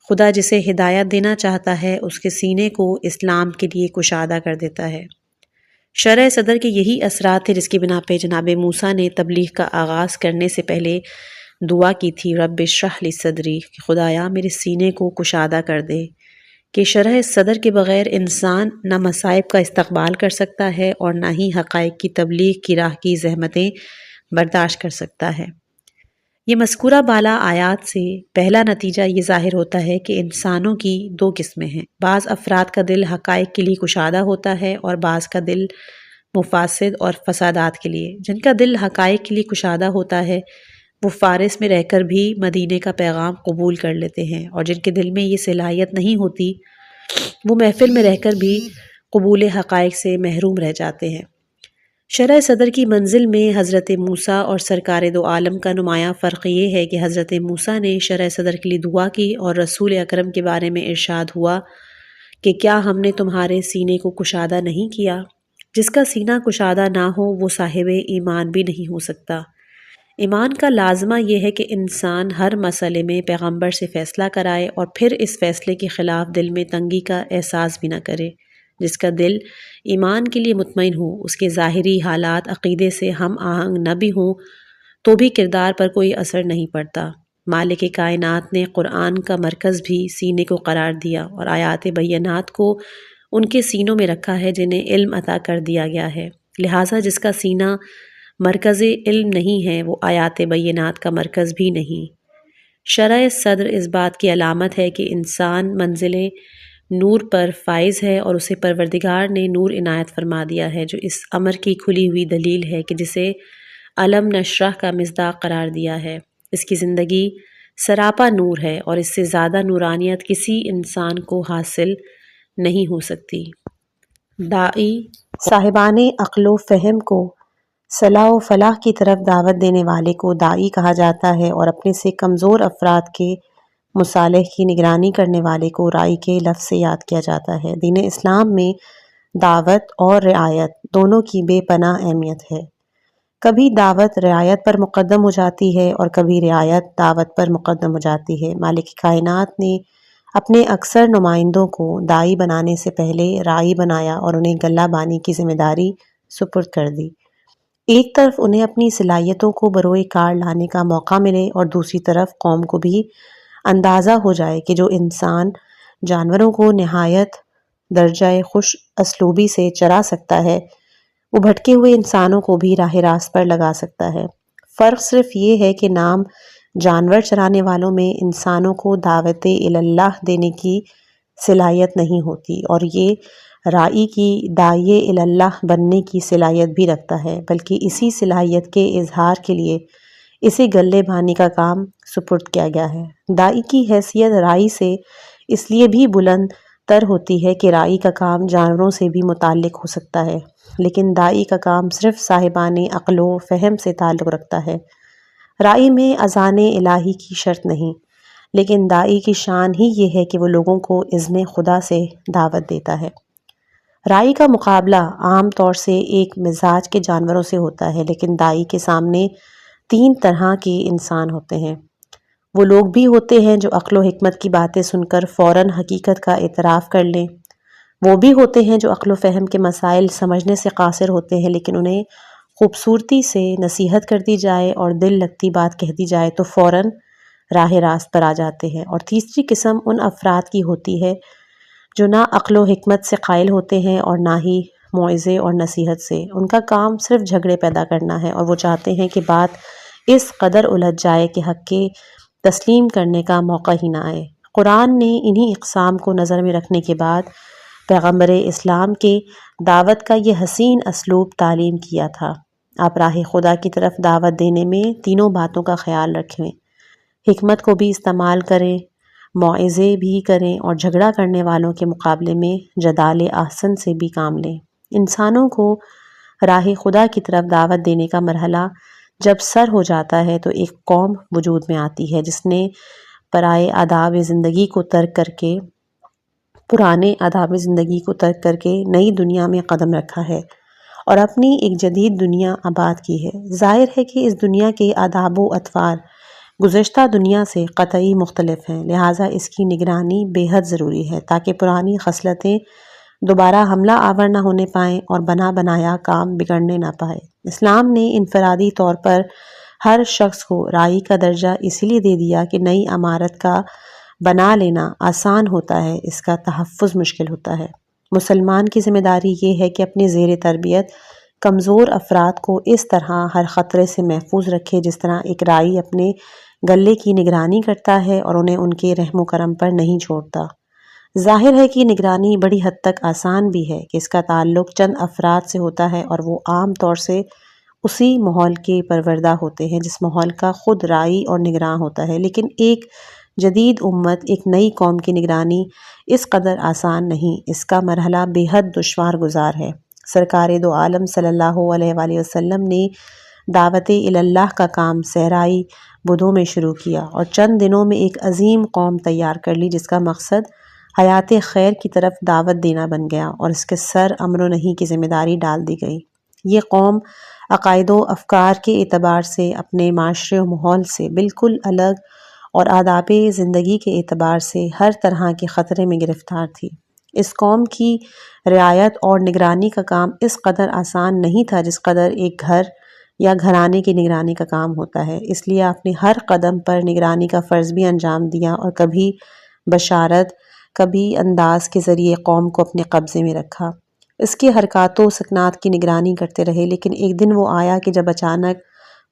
خدا جسے ہدایت دینا چاہتا ہے اس کے سینے کو اسلام کے لیے کشادہ کر دیتا ہے۔ شرح صدر کے یہی اثرات تھے جس کی بنا پہ جناب موسیٰ نے تبلیغ کا آغاز کرنے سے پہلے دعا کی تھی، رب اشرح لی صدری، کہ خدایا میرے سینے کو کشادہ کر دے، کہ شرح صدر کے بغیر انسان نہ مصائب کا استقبال کر سکتا ہے اور نہ ہی حقائق کی تبلیغ کی راہ کی زحمتیں برداشت کر سکتا ہے۔ یہ مذکورہ بالا آیات سے پہلا نتیجہ یہ ظاہر ہوتا ہے کہ انسانوں کی دو قسمیں ہیں، بعض افراد کا دل حقائق کے لیے کشادہ ہوتا ہے اور بعض کا دل مفاسد اور فسادات کے لیے۔ جن کا دل حقائق کے لیے کشادہ ہوتا ہے وہ فارس میں رہ کر بھی مدینے کا پیغام قبول کر لیتے ہیں، اور جن کے دل میں یہ صلاحیت نہیں ہوتی وہ محفل میں رہ کر بھی قبول حقائق سے محروم رہ جاتے ہیں۔ شرح صدر کی منزل میں حضرت موسیٰ اور سرکار دو عالم کا نمایاں فرق یہ ہے کہ حضرت موسیٰ نے شرح صدر کے لیے دعا کی اور رسول اکرم کے بارے میں ارشاد ہوا کہ کیا ہم نے تمہارے سینے کو کشادہ نہیں کیا؟ جس کا سینہ کشادہ نہ ہو وہ صاحب ایمان بھی نہیں ہو سکتا۔ ایمان کا لازمہ یہ ہے کہ انسان ہر مسئلے میں پیغمبر سے فیصلہ کرائے اور پھر اس فیصلے کے خلاف دل میں تنگی کا احساس بھی نہ کرے۔ جس کا دل ایمان کے لیے مطمئن ہو، اس کے ظاہری حالات عقیدے سے ہم آہنگ نہ بھی ہوں تو بھی کردار پر کوئی اثر نہیں پڑتا۔ مالک کائنات نے قرآن کا مرکز بھی سینے کو قرار دیا اور آیات بینات کو ان کے سینوں میں رکھا ہے جنہیں علم عطا کر دیا گیا ہے۔ لہٰذا جس کا سینہ مرکز علم نہیں ہے وہ آیات بینات کا مرکز بھی نہیں۔ شرح صدر اس بات کی علامت ہے کہ انسان منزل نور پر فائز ہے اور اسے پروردگار نے نور عنایت فرما دیا ہے، جو اس امر کی کھلی ہوئی دلیل ہے کہ جسے علم نشرح کا مصداق قرار دیا ہے۔ اس کی زندگی سراپا نور ہے اور اس سے زیادہ نورانیت کسی انسان کو حاصل نہیں ہو سکتی۔ داعی صاحبان عقل و فہم کو صلاح و فلاح کی طرف دعوت دینے والے کو داعی کہا جاتا ہے، اور اپنے سے کمزور افراد کے مصالح کی نگرانی کرنے والے کو رائی کے لفظ سے یاد کیا جاتا ہے۔ دین اسلام میں دعوت اور رعایت دونوں کی بے پناہ اہمیت ہے۔ کبھی دعوت رعایت پر مقدم ہو جاتی ہے اور کبھی رعایت دعوت پر مقدم ہو جاتی ہے۔ مالک کائنات نے اپنے اکثر نمائندوں کو داعی بنانے سے پہلے راعی بنایا اور انہیں گلہ بانی کی ذمہ داری سپرد کر دی۔ ایک طرف انہیں اپنی صلاحیتوں کو بروئے کار لانے کا موقع ملے اور دوسری طرف قوم کو بھی اندازہ ہو جائے کہ جو انسان جانوروں کو نہایت درجہ خوش اسلوبی سے چرا سکتا ہے وہ بھٹکے ہوئے انسانوں کو بھی راہ راست پر لگا سکتا ہے۔ فرق صرف یہ ہے کہ نام جانور چرانے والوں میں انسانوں کو دعوت اللہ دینے کی صلاحیت نہیں ہوتی، اور یہ رائی کی داعی اللہ بننے کی صلاحیت بھی رکھتا ہے، بلکہ اسی صلاحیت کے اظہار کے لیے اسے گلے بانی کا کام سپرد کیا گیا ہے۔ داعی کی حیثیت رائی سے اس لیے بھی بلند تر ہوتی ہے کہ رائی کا کام جانوروں سے بھی متعلق ہو سکتا ہے، لیکن داعی کا کام صرف صاحبان عقل و فہم سے تعلق رکھتا ہے۔ رائی میں اذان الہی کی شرط نہیں، لیکن داعی کی شان ہی یہ ہے کہ وہ لوگوں کو اذن خدا سے دعوت دیتا ہے۔ رائی کا مقابلہ عام طور سے ایک مزاج کے جانوروں سے ہوتا ہے، لیکن داعی کے سامنے تین طرح کے انسان ہوتے ہیں۔ وہ لوگ بھی ہوتے ہیں جو عقل و حکمت کی باتیں سن کر فوراً حقیقت کا اعتراف کر لیں، وہ بھی ہوتے ہیں جو عقل و فہم کے مسائل سمجھنے سے قاصر ہوتے ہیں، لیکن انہیں خوبصورتی سے نصیحت کر دی جائے اور دل لگتی بات کہہ دی جائے تو فوراً راہ راست پر آ جاتے ہیں۔ اور تیسری قسم ان افراد کی ہوتی ہے جو نہ عقل و حکمت سے قائل ہوتے ہیں اور نہ ہی موعظے اور نصیحت سے۔ ان کا کام صرف جھگڑے پیدا کرنا ہے، اور وہ چاہتے ہیں کہ بات اس قدر الجھ جائے کہ حق کے تسلیم کرنے کا موقع ہی نہ آئے۔ قرآن نے انہی اقسام کو نظر میں رکھنے کے بعد پیغمبر اسلام کے دعوت کا یہ حسین اسلوب تعلیم کیا تھا۔ آپ راہ خدا کی طرف دعوت دینے میں تینوں باتوں کا خیال رکھیں، حکمت کو بھی استعمال کریں، موعظے بھی کریں، اور جھگڑا کرنے والوں کے مقابلے میں جدال احسن سے بھی کام لیں۔ انسانوں کو راہ خدا کی طرف دعوت دینے کا مرحلہ جب سر ہو جاتا ہے تو ایک قوم وجود میں آتی ہے جس نے پرائے آداب زندگی کو ترک کر کے پرانے آداب زندگی کو ترک کر کے نئی دنیا میں قدم رکھا ہے اور اپنی ایک جدید دنیا آباد کی ہے۔ ظاہر ہے کہ اس دنیا کے آداب و اطوار گزشتہ دنیا سے قطعی مختلف ہیں، لہٰذا اس کی نگرانی بے حد ضروری ہے تاکہ پرانی خصلتیں دوبارہ حملہ آور نہ ہونے پائیں اور بنا بنایا کام بگڑنے نہ پائے۔ اسلام نے انفرادی طور پر ہر شخص کو رائی کا درجہ اسی لیے دے دیا کہ نئی عمارت کا بنا لینا آسان ہوتا ہے، اس کا تحفظ مشکل ہوتا ہے۔ مسلمان کی ذمہ داری یہ ہے کہ اپنے زیر تربیت کمزور افراد کو اس طرح ہر خطرے سے محفوظ رکھے جس طرح ایک رائی اپنے گلے کی نگرانی کرتا ہے اور انہیں ان کے رحم و کرم پر نہیں چھوڑتا۔ ظاہر ہے کہ نگرانی بڑی حد تک آسان بھی ہے کہ اس کا تعلق چند افراد سے ہوتا ہے اور وہ عام طور سے اسی ماحول کے پروردہ ہوتے ہیں جس ماحول کا خود رائی اور نگراں ہوتا ہے، لیکن ایک جدید امت، ایک نئی قوم کی نگرانی اس قدر آسان نہیں، اس کا مرحلہ بے حد دشوار گزار ہے۔ سرکار دو عالم صلی اللہ علیہ وآلہ وسلم نے دعوت اللہ کا کام صحرائی بدو میں شروع کیا اور چند دنوں میں ایک عظیم قوم تیار کر لی جس کا مقصد حیات خیر کی طرف دعوت دینا بن گیا، اور اس کے سر امر و نہی کی ذمہ داری ڈال دی گئی۔ یہ قوم عقائد و افکار کے اعتبار سے اپنے معاشرے و ماحول سے بالکل الگ اور آداب زندگی کے اعتبار سے ہر طرح کے خطرے میں گرفتار تھی۔ اس قوم کی رعایت اور نگرانی کا کام اس قدر آسان نہیں تھا جس قدر ایک گھر یا گھرانے کی نگرانی کا کام ہوتا ہے۔ اس لیے آپ نے ہر قدم پر نگرانی کا فرض بھی انجام دیا اور کبھی بشارت کبھی انداز کے ذریعے قوم کو اپنے قبضے میں رکھا، اس کے حرکات و سکنات کی نگرانی کرتے رہے۔ لیکن ایک دن وہ آیا کہ جب اچانک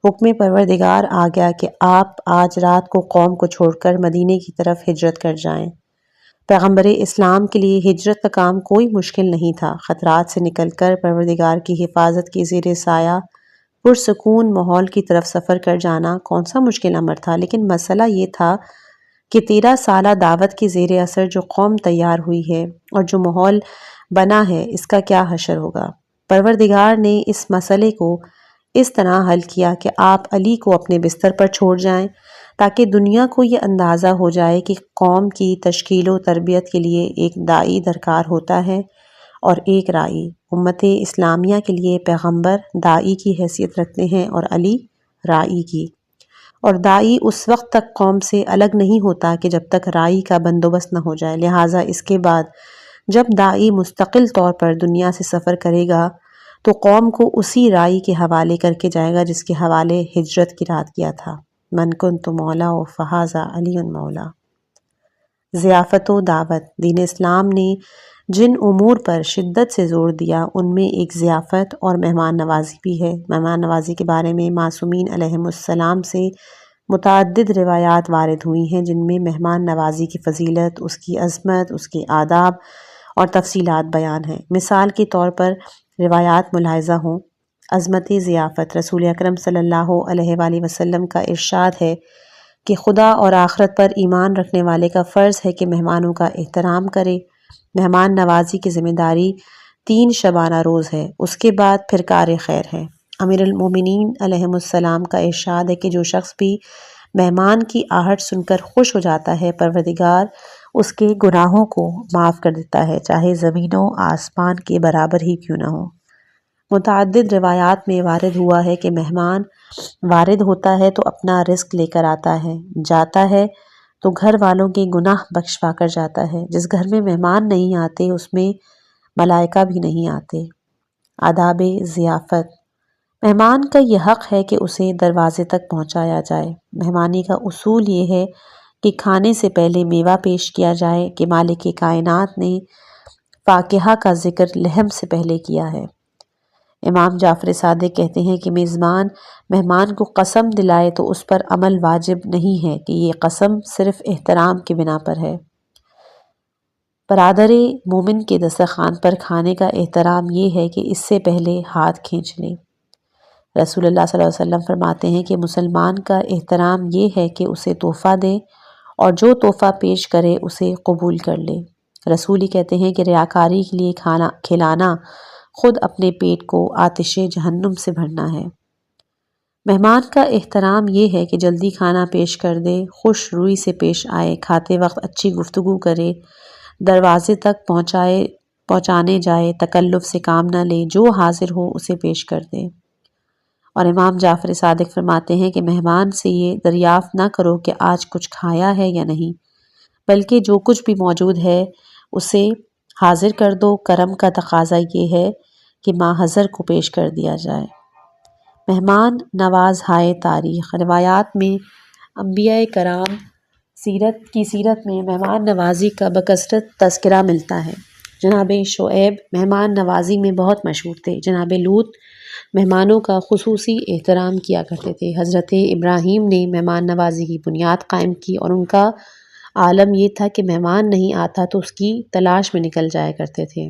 حکم پروردگار آ گیا کہ آپ آج رات کو قوم کو چھوڑ کر مدینے کی طرف ہجرت کر جائیں۔ پیغمبر اسلام کے لیے ہجرت کا کام کوئی مشکل نہیں تھا۔ خطرات سے نکل کر پروردگار کی حفاظت کے زیر سایہ پرسکون ماحول کی طرف سفر کر جانا کون سا مشکل امر تھا، لیکن مسئلہ یہ تھا کہ 13 سالہ دعوت کے زیر اثر جو قوم تیار ہوئی ہے اور جو ماحول بنا ہے، اس کا کیا حشر ہوگا۔ پروردگار نے اس مسئلے کو اس طرح حل کیا کہ آپ علی کو اپنے بستر پر چھوڑ جائیں تاکہ دنیا کو یہ اندازہ ہو جائے کہ قوم کی تشکیل و تربیت کے لیے ایک داعی درکار ہوتا ہے اور ایک رائی۔ امت اسلامیہ کے لیے پیغمبر داعی کی حیثیت رکھتے ہیں اور علی رائی کی، اور داعی اس وقت تک قوم سے الگ نہیں ہوتا کہ جب تک رائی کا بندوبست نہ ہو جائے۔ لہٰذا اس کے بعد جب داعی مستقل طور پر دنیا سے سفر کرے گا تو قوم کو اسی رائی کے حوالے کر کے جائے گا جس کے حوالے ہجرت کی رات کیا تھا۔ من کنت مولا و فہذا علی مولا۔ ضیافت و دعوت۔ دین اسلام نے جن امور پر شدت سے زور دیا ان میں ایک ضیافت اور مہمان نوازی بھی ہے۔ مہمان نوازی کے بارے میں معصومین علیہم السلام سے متعدد روایات وارد ہوئی ہیں جن میں مہمان نوازی کی فضیلت، اس کی عظمت، اس کے آداب اور تفصیلات بیان ہیں۔ مثال کے طور پر روایات ملاحظہ ہوں۔ عظمت ضیافت۔ رسول اکرم صلی اللہ علیہ وآلہ وسلم کا ارشاد ہے کہ خدا اور آخرت پر ایمان رکھنے والے کا فرض ہے کہ مہمانوں کا احترام کرے۔ مہمان نوازی کی ذمہ داری 3 شبانہ روز ہے، اس کے بعد پھر کار خیر ہے۔ امیر المومنین علیہم السلام کا ارشاد ہے کہ جو شخص بھی مہمان کی آہٹ سن کر خوش ہو جاتا ہے، پروردگار اس کے گناہوں کو معاف کر دیتا ہے، چاہے زمین و آسمان کے برابر ہی کیوں نہ ہو۔ متعدد روایات میں وارد ہوا ہے کہ مہمان وارد ہوتا ہے تو اپنا رزق لے کر آتا ہے، جاتا ہے تو گھر والوں کے گناہ بخشوا کر جاتا ہے۔ جس گھر میں مہمان نہیں آتے اس میں ملائکہ بھی نہیں آتے۔ آداب ضیافت۔ مہمان کا یہ حق ہے کہ اسے دروازے تک پہنچایا جائے۔ مہمانی کا اصول یہ ہے کہ کھانے سے پہلے میوہ پیش کیا جائے کہ مالک کائنات نے فاکہہ کا ذکر لحم سے پہلے کیا ہے۔ امام جعفر صادق کہتے ہیں کہ میزبان مہمان کو قسم دلائے تو اس پر عمل واجب نہیں ہے کہ یہ قسم صرف احترام کے بنا پر ہے۔ برادر مومن کے دسترخوان پر کھانے کا احترام یہ ہے کہ اس سے پہلے ہاتھ کھینچ لیں۔ رسول اللہ صلی اللہ علیہ وسلم فرماتے ہیں کہ مسلمان کا احترام یہ ہے کہ اسے تحفہ دے اور جو تحفہ پیش کرے اسے قبول کر لے۔ رسول ہی کہتے ہیں کہ ریاکاری کے لیے کھانا کھلانا خود اپنے پیٹ کو آتش جہنم سے بھرنا ہے۔ مہمان کا احترام یہ ہے کہ جلدی کھانا پیش کر دے، خوش روئی سے پیش آئے، کھاتے وقت اچھی گفتگو کرے، دروازے تک پہنچانے جائے، تکلف سے کام نہ لے، جو حاضر ہو اسے پیش کر دے۔ اور امام جعفر صادق فرماتے ہیں کہ مہمان سے یہ دریافت نہ کرو کہ آج کچھ کھایا ہے یا نہیں، بلکہ جو کچھ بھی موجود ہے اسے حاضر کر دو۔ کرم کا تقاضا یہ ہے کہ ماحضر کو پیش کر دیا جائے۔ مہمان نواز ہائے تاریخ۔ روایات میں انبیاء کرام کی سیرت میں مہمان نوازی کا بکثرت تذکرہ ملتا ہے۔ جناب شعیب مہمان نوازی میں بہت مشہور تھے۔ جناب لوط مہمانوں کا خصوصی احترام کیا کرتے تھے۔ حضرت ابراہیم نے مہمان نوازی کی بنیاد قائم کی اور ان کا عالم یہ تھا کہ مہمان نہیں آتا تو اس کی تلاش میں نکل جایا کرتے تھے۔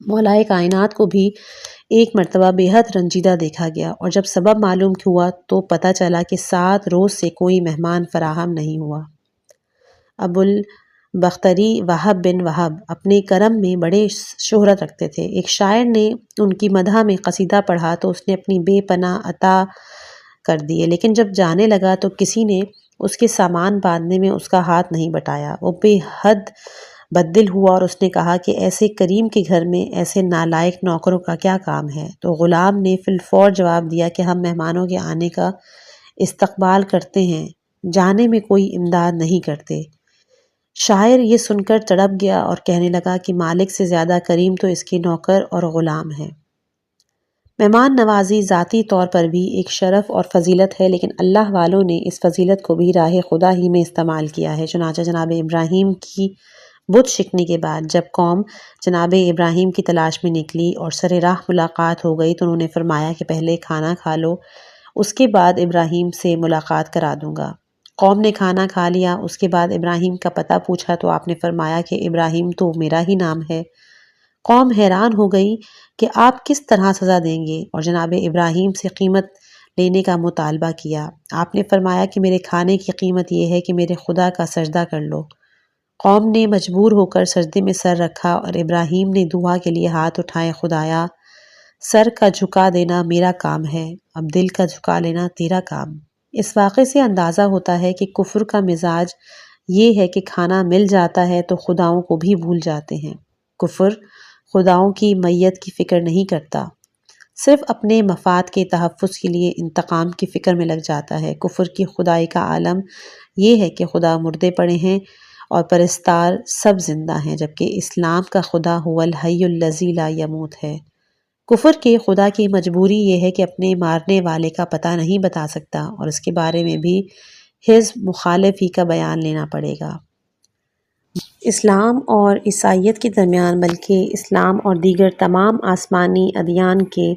مولائے کائنات کو بھی ایک مرتبہ بے حد رنجیدہ دیکھا گیا اور جب سبب معلوم ہوا تو پتہ چلا کہ 7 روز سے کوئی مہمان فراہم نہیں ہوا۔ ابو البختری وہب بن وہب اپنے کرم میں بڑے شہرت رکھتے تھے۔ ایک شاعر نے ان کی مدح میں قصیدہ پڑھا تو اس نے اپنی بے پناہ عطا کر دیے، لیکن جب جانے لگا تو کسی نے اس کے سامان باندھنے میں اس کا ہاتھ نہیں بٹایا۔ وہ بے حد بددل ہوا اور اس نے کہا کہ ایسے کریم کے گھر میں ایسے نالائق نوکروں کا کیا کام ہے؟ تو غلام نے فی الفور جواب دیا کہ ہم مہمانوں کے آنے کا استقبال کرتے ہیں، جانے میں کوئی امداد نہیں کرتے۔ شاعر یہ سن کر تڑپ گیا اور کہنے لگا کہ مالک سے زیادہ کریم تو اس کے نوکر اور غلام ہیں۔ مہمان نوازی ذاتی طور پر بھی ایک شرف اور فضیلت ہے، لیکن اللہ والوں نے اس فضیلت کو بھی راہ خدا ہی میں استعمال کیا ہے۔ چنانچہ جناب ابراہیم کی بت شکنی کے بعد جب قوم جناب ابراہیم کی تلاش میں نکلی اور سر راہ ملاقات ہو گئی تو انہوں نے فرمایا کہ پہلے کھانا کھا لو، اس کے بعد ابراہیم سے ملاقات کرا دوں گا۔ قوم نے کھانا کھا لیا، اس کے بعد ابراہیم کا پتہ پوچھا تو آپ نے فرمایا کہ ابراہیم تو میرا ہی نام ہے۔ قوم حیران ہو گئی کہ آپ کس طرح سزا دیں گے، اور جناب ابراہیم سے قیمت لینے کا مطالبہ کیا۔ آپ نے فرمایا کہ میرے کھانے کی قیمت یہ ہے کہ میرے خدا کا سجدہ کر لو۔ قوم نے مجبور ہو کر سجدے میں سر رکھا اور ابراہیم نے دعا کے لیے ہاتھ اٹھائے، خدایا سر کا جھکا دینا میرا کام ہے، اب دل کا جھکا لینا تیرا کام۔ اس واقعے سے اندازہ ہوتا ہے کہ کفر کا مزاج یہ ہے کہ کھانا مل جاتا ہے تو خداؤں کو بھی بھول جاتے ہیں۔ کفر خداؤں کی میت کی فکر نہیں کرتا، صرف اپنے مفاد کے تحفظ کے لیے انتقام کی فکر میں لگ جاتا ہے۔ کفر کی خدائی کا عالم یہ ہے کہ خدا مردے پڑے ہیں اور پرستار سب زندہ ہیں، جبکہ اسلام کا خدا هو الحی الذی لا یموت ہے۔ کفر کے خدا کی مجبوری یہ ہے کہ اپنے مارنے والے کا پتہ نہیں بتا سکتا اور اس کے بارے میں بھی حزب مخالف ہی کا بیان لینا پڑے گا۔ اسلام اور عیسائیت کے درمیان بلکہ اسلام اور دیگر تمام آسمانی ادیان کے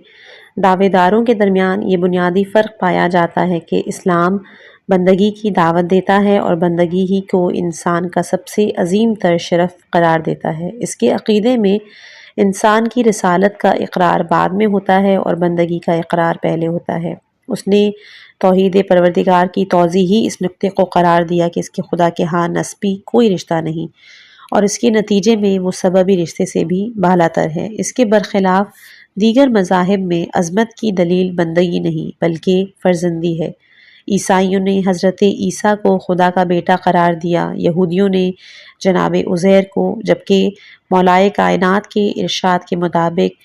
دعوے داروں کے درمیان یہ بنیادی فرق پایا جاتا ہے کہ اسلام بندگی کی دعوت دیتا ہے اور بندگی ہی کو انسان کا سب سے عظیم تر شرف قرار دیتا ہے۔ اس کے عقیدے میں انسان کی رسالت کا اقرار بعد میں ہوتا ہے اور بندگی کا اقرار پہلے ہوتا ہے۔ اس نے توحید پروردگار کی توضیح ہی اس نقطے کو قرار دیا کہ اس کے خدا کے ہاں نسبی کوئی رشتہ نہیں اور اس کے نتیجے میں وہ سببی رشتے سے بھی بالا تر ہے۔ اس کے برخلاف دیگر مذاہب میں عظمت کی دلیل بندگی نہیں بلکہ فرزندی ہے۔ عیسائیوں نے حضرت عیسیٰ کو خدا کا بیٹا قرار دیا، یہودیوں نے جناب عزیر کو، جبکہ مولائے کائنات کے ارشاد کے مطابق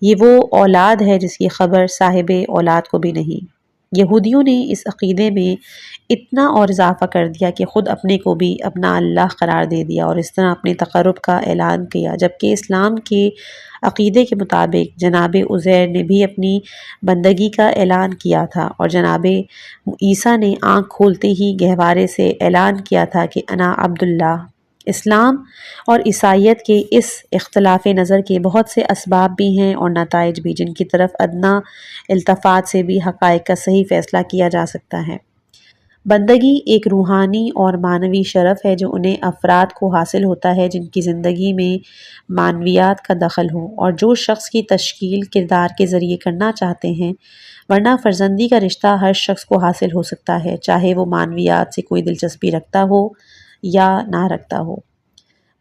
یہ وہ اولاد ہے جس کی خبر صاحب اولاد کو بھی نہیں۔ یہودیوں نے اس عقیدے میں اتنا اور اضافہ کر دیا کہ خود اپنے کو بھی اپنا اللہ قرار دے دیا اور اس طرح اپنے تقرب کا اعلان کیا، جبکہ اسلام کے عقیدے کے مطابق جناب عزیر نے بھی اپنی بندگی کا اعلان کیا تھا اور جناب عیسیٰ نے آنکھ کھولتے ہی گہوارے سے اعلان کیا تھا کہ انا عبداللہ۔ اسلام اور عیسائیت کے اس اختلاف نظر کے بہت سے اسباب بھی ہیں اور نتائج بھی، جن کی طرف ادنیٰ التفات سے بھی حقائق کا صحیح فیصلہ کیا جا سکتا ہے۔ بندگی ایک روحانی اور معنوی شرف ہے جو انہیں افراد کو حاصل ہوتا ہے جن کی زندگی میں معنویات کا دخل ہو اور جو شخص کی تشکیل کردار کے ذریعے کرنا چاہتے ہیں، ورنہ فرزندی کا رشتہ ہر شخص کو حاصل ہو سکتا ہے، چاہے وہ معنویات سے کوئی دلچسپی رکھتا ہو یا نہ رکھتا ہو۔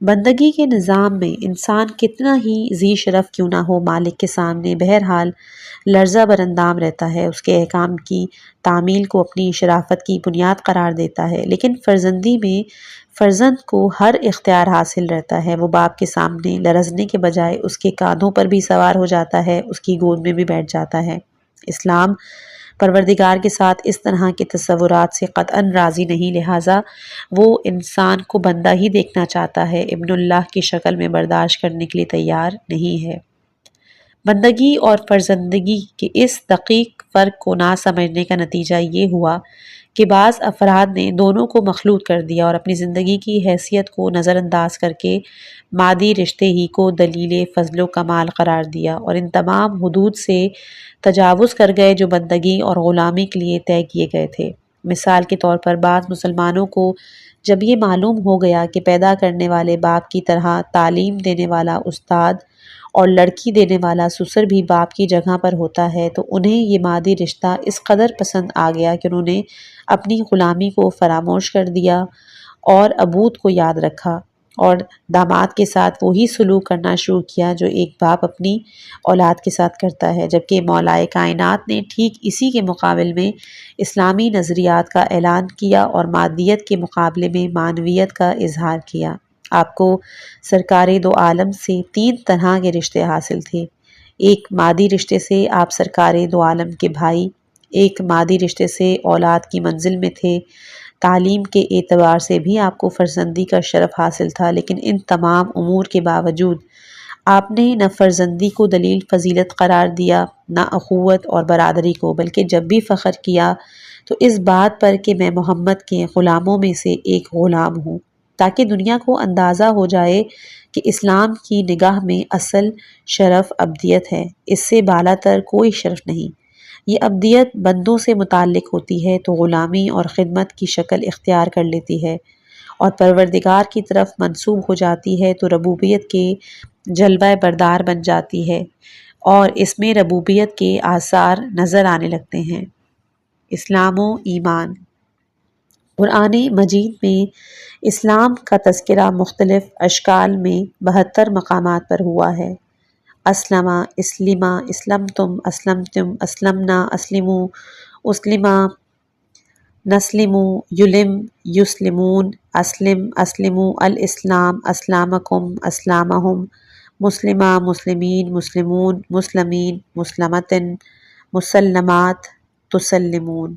بندگی کے نظام میں انسان کتنا ہی ذی شرف کیوں نہ ہو، مالک کے سامنے بہرحال لرزہ براندام رہتا ہے، اس کے احکام کی تعمیل کو اپنی شرافت کی بنیاد قرار دیتا ہے۔ لیکن فرزندی میں فرزند کو ہر اختیار حاصل رہتا ہے، وہ باپ کے سامنے لرزنے کے بجائے اس کے کاندھوں پر بھی سوار ہو جاتا ہے، اس کی گود میں بھی بیٹھ جاتا ہے۔ اسلام پروردگار کے ساتھ اس طرح کے تصورات سے قطعاً راضی نہیں، لہٰذا وہ انسان کو بندہ ہی دیکھنا چاہتا ہے، ابن اللہ کی شکل میں برداشت کرنے کے لیے تیار نہیں ہے۔ بندگی اور فرزندگی کے اس دقیق فرق کو نہ سمجھنے کا نتیجہ یہ ہوا کہ بعض افراد نے دونوں کو مخلوط کر دیا اور اپنی زندگی کی حیثیت کو نظر انداز کر کے مادی رشتے ہی کو دلیل فضل و کمال قرار دیا اور ان تمام حدود سے تجاوز کر گئے جو بندگی اور غلامی کے لیے طے کیے گئے تھے۔ مثال کے طور پر بعض مسلمانوں کو جب یہ معلوم ہو گیا کہ پیدا کرنے والے باپ کی طرح تعلیم دینے والا استاد اور لڑکی دینے والا سسر بھی باپ کی جگہ پر ہوتا ہے، تو انہیں یہ مادی رشتہ اس قدر پسند آ گیا کہ انہوں نے اپنی غلامی کو فراموش کر دیا اور عبود کو یاد رکھا اور داماد کے ساتھ وہی سلوک کرنا شروع کیا جو ایک باپ اپنی اولاد کے ساتھ کرتا ہے، جبکہ مولائے کائنات نے ٹھیک اسی کے مقابل میں اسلامی نظریات کا اعلان کیا اور مادیت کے مقابلے میں معنویت کا اظہار کیا۔ آپ کو سرکار دو عالم سے 3 طرح کے رشتے حاصل تھے۔ ایک مادی رشتے سے آپ سرکار دو عالم کے بھائی، ایک مادی رشتے سے اولاد کی منزل میں تھے۔ تعلیم کے اعتبار سے بھی آپ کو فرزندی کا شرف حاصل تھا، لیکن ان تمام امور کے باوجود آپ نے نہ فرزندی کو دلیل فضیلت قرار دیا، نہ اخوت اور برادری کو، بلکہ جب بھی فخر کیا تو اس بات پر کہ میں محمد کے غلاموں میں سے ایک غلام ہوں، تاکہ دنیا کو اندازہ ہو جائے کہ اسلام کی نگاہ میں اصل شرف ابدیت ہے، اس سے بالا تر کوئی شرف نہیں۔ یہ ابدیت بندوں سے متعلق ہوتی ہے تو غلامی اور خدمت کی شکل اختیار کر لیتی ہے، اور پروردگار کی طرف منسوب ہو جاتی ہے تو ربوبیت کے جلوہ بردار بن جاتی ہے، اور اس میں ربوبیت کے آثار نظر آنے لگتے ہیں۔ اسلام و ایمان۔ قرآن مجید میں اسلام کا تذکرہ مختلف اشکال میں 72 مقامات پر ہوا ہے۔ اسلمہ، اسلمہ، اسلمتم، اسلمتم، اسلمنا، اسلموا، اسلما، نسلم، یلم، یسلمون، اسلم، اسلموا، الاسلام، اسلامکم، اسلامہم، مسلمہ، مسلمین، مسلمون، مسلمین، مسلمتن، مسلمات، تسلمون۔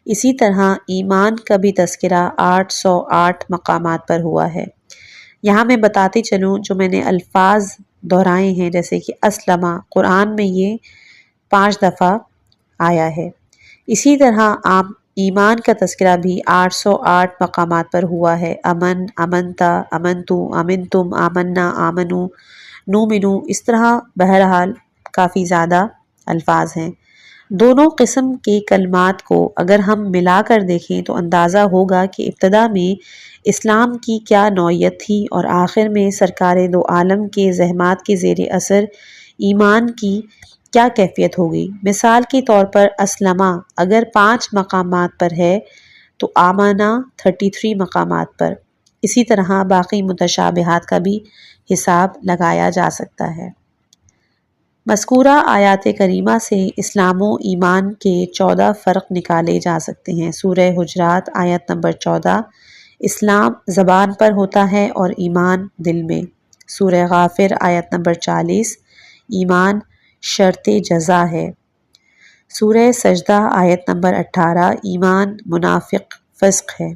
اسی طرح ایمان کا بھی تذکرہ 808 مقامات پر ہوا ہے۔ یہاں میں بتاتے چلوں جو میں نے الفاظ دہرائے ہیں، جیسے کہ اسلمہ، قرآن میں یہ 5 دفعہ آیا ہے۔ اسی طرح ایمان کا تذکرہ بھی 808 مقامات پر ہوا ہے۔ امن، امنتا، امنتو، امنتم، آمنا، آمنو، نومنو، اس طرح بہرحال کافی زیادہ الفاظ ہیں۔ دونوں قسم کے کلمات کو اگر ہم ملا کر دیکھیں تو اندازہ ہوگا کہ ابتدا میں اسلام کی کیا نوعیت تھی اور آخر میں سرکار دو عالم کے زحمات کے زیر اثر ایمان کی کیا کیفیت ہوگی۔ مثال کے طور پر اسلمہ اگر 5 مقامات پر ہے تو آمنہ 33 مقامات پر۔ اسی طرح باقی متشابہات کا بھی حساب لگایا جا سکتا ہے۔ مذکورہ آیات کریمہ سے اسلام و ایمان کے 14 فرق نکالے جا سکتے ہیں۔ سورہ حجرات آیت نمبر 14، اسلام زبان پر ہوتا ہے اور ایمان دل میں۔ سورہ غافر آیت نمبر 40، ایمان شرط جزا ہے۔ سورہ سجدہ آیت نمبر 18، ایمان منافق فسق ہے۔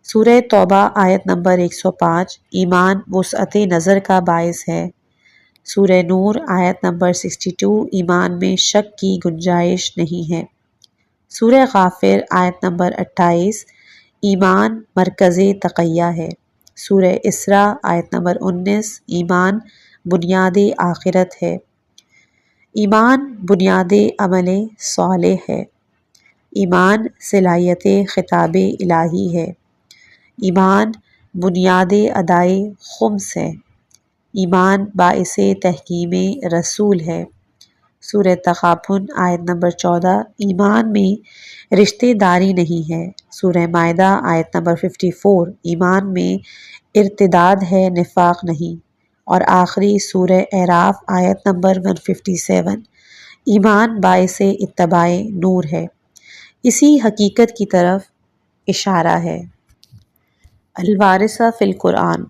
سورہ توبہ آیت نمبر 105، ایمان وسعت نظر کا باعث ہے۔ سورہ نور آیت نمبر 62، ایمان میں شک کی گنجائش نہیں ہے۔ سورہ غافر آیت نمبر 28، ایمان مرکز تقیہ ہے۔ سورہ اسراء آیت نمبر 19، ایمان بنیاد آخرت ہے۔ ایمان بنیاد عمل صالح ہے۔ ایمان صلاحیت خطاب الہی ہے۔ ایمان بنیاد ادائے خمس ہے۔ ایمان باعث تحکیم رسول ہے۔ سورہ تغابن آیت نمبر 14، ایمان میں رشتہ داری نہیں ہے۔ سورہ مائدہ آیت نمبر 54، ایمان میں ارتداد ہے، نفاق نہیں۔ اور آخری سورہ اعراف آیت نمبر 157، ایمان باعث اتباع نور ہے۔ اسی حقیقت کی طرف اشارہ ہے۔ الوارثہ فی القرآن۔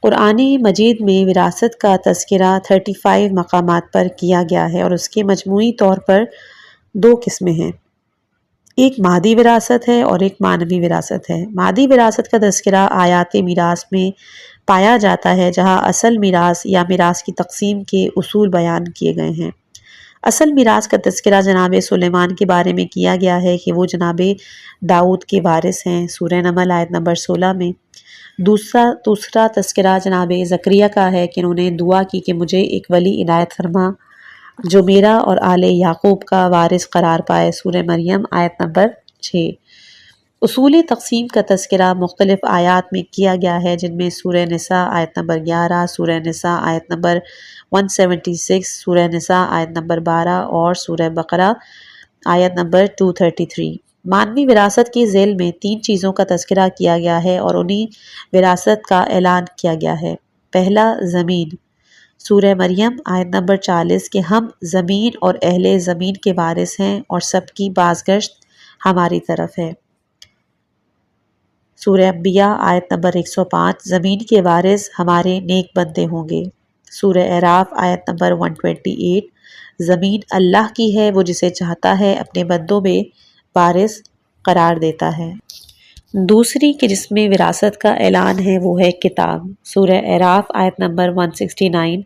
قرآن مجید میں وراثت کا تذکرہ 35 مقامات پر کیا گیا ہے، اور اس کے مجموعی طور پر 2 قسمیں ہیں۔ ایک مادی وراثت ہے اور ایک معنوی وراثت ہے۔ مادی وراثت کا تذکرہ آیات میراث میں پایا جاتا ہے، جہاں اصل میراث یا میراث کی تقسیم کے اصول بیان کیے گئے ہیں۔ اصل میراث کا تذکرہ جناب سلیمان کے بارے میں کیا گیا ہے کہ وہ جناب داؤد کے وارث ہیں، سورہ نمل آیت نمبر 16 میں۔ دوسرا تذکرہ جناب زکریا کا ہے کہ انہوں نے دعا کی کہ مجھے ایک ولی عنایت فرما جو میرا اور آل یعقوب کا وارث قرار پائے، سورہ مریم آیت نمبر 6۔ اصول تقسیم کا تذکرہ مختلف آیات میں کیا گیا ہے، جن میں سورہ نساء آیت نمبر 11، سورہ نساء آیت نمبر 176، سورہ نساء آیت نمبر 12 اور سورہ بقرہ آیت نمبر 233۔ معنوی وراثت کے ذیل میں 3 چیزوں کا تذکرہ کیا گیا ہے اور انہی وراثت کا اعلان کیا گیا ہے۔ پہلا، زمین، سورہ مریم آیت نمبر 40 کہ ہم زمین اور اہل زمین کے وارث ہیں اور سب کی بازگشت ہماری طرف ہے۔ سورہ انبیاء آیت نمبر 105 زمین کے وارث ہمارے نیک بندے ہوں گے۔ سورہ اعراف آیت نمبر 128 زمین اللہ کی ہے، وہ جسے چاہتا ہے اپنے بندوں میں وارث قرار دیتا ہے۔ دوسری کہ جس میں وراثت کا اعلان ہے وہ ہے کتاب، سورہ اعراف آیت نمبر 169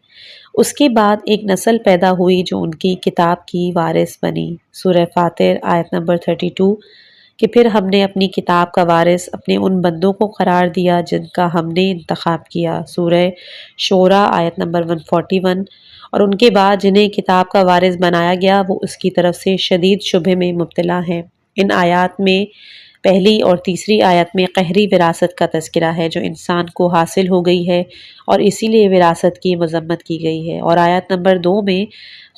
اس کے بعد ایک نسل پیدا ہوئی جو ان کی کتاب کی وارث بنی، سورہ فاطر آیت نمبر 32 کہ پھر ہم نے اپنی کتاب کا وارث اپنے ان بندوں کو قرار دیا جن کا ہم نے انتخاب کیا، سورہ شورا آیت نمبر 141 اور ان کے بعد جنہیں کتاب کا وارث بنایا گیا وہ اس کی طرف سے شدید شبہ میں مبتلا ہیں۔ ان آیات میں پہلی اور تیسری آیت میں قہری وراثت کا تذکرہ ہے جو انسان کو حاصل ہو گئی ہے اور اسی لیے وراثت کی مذمت کی گئی ہے، اور آیت نمبر 2 میں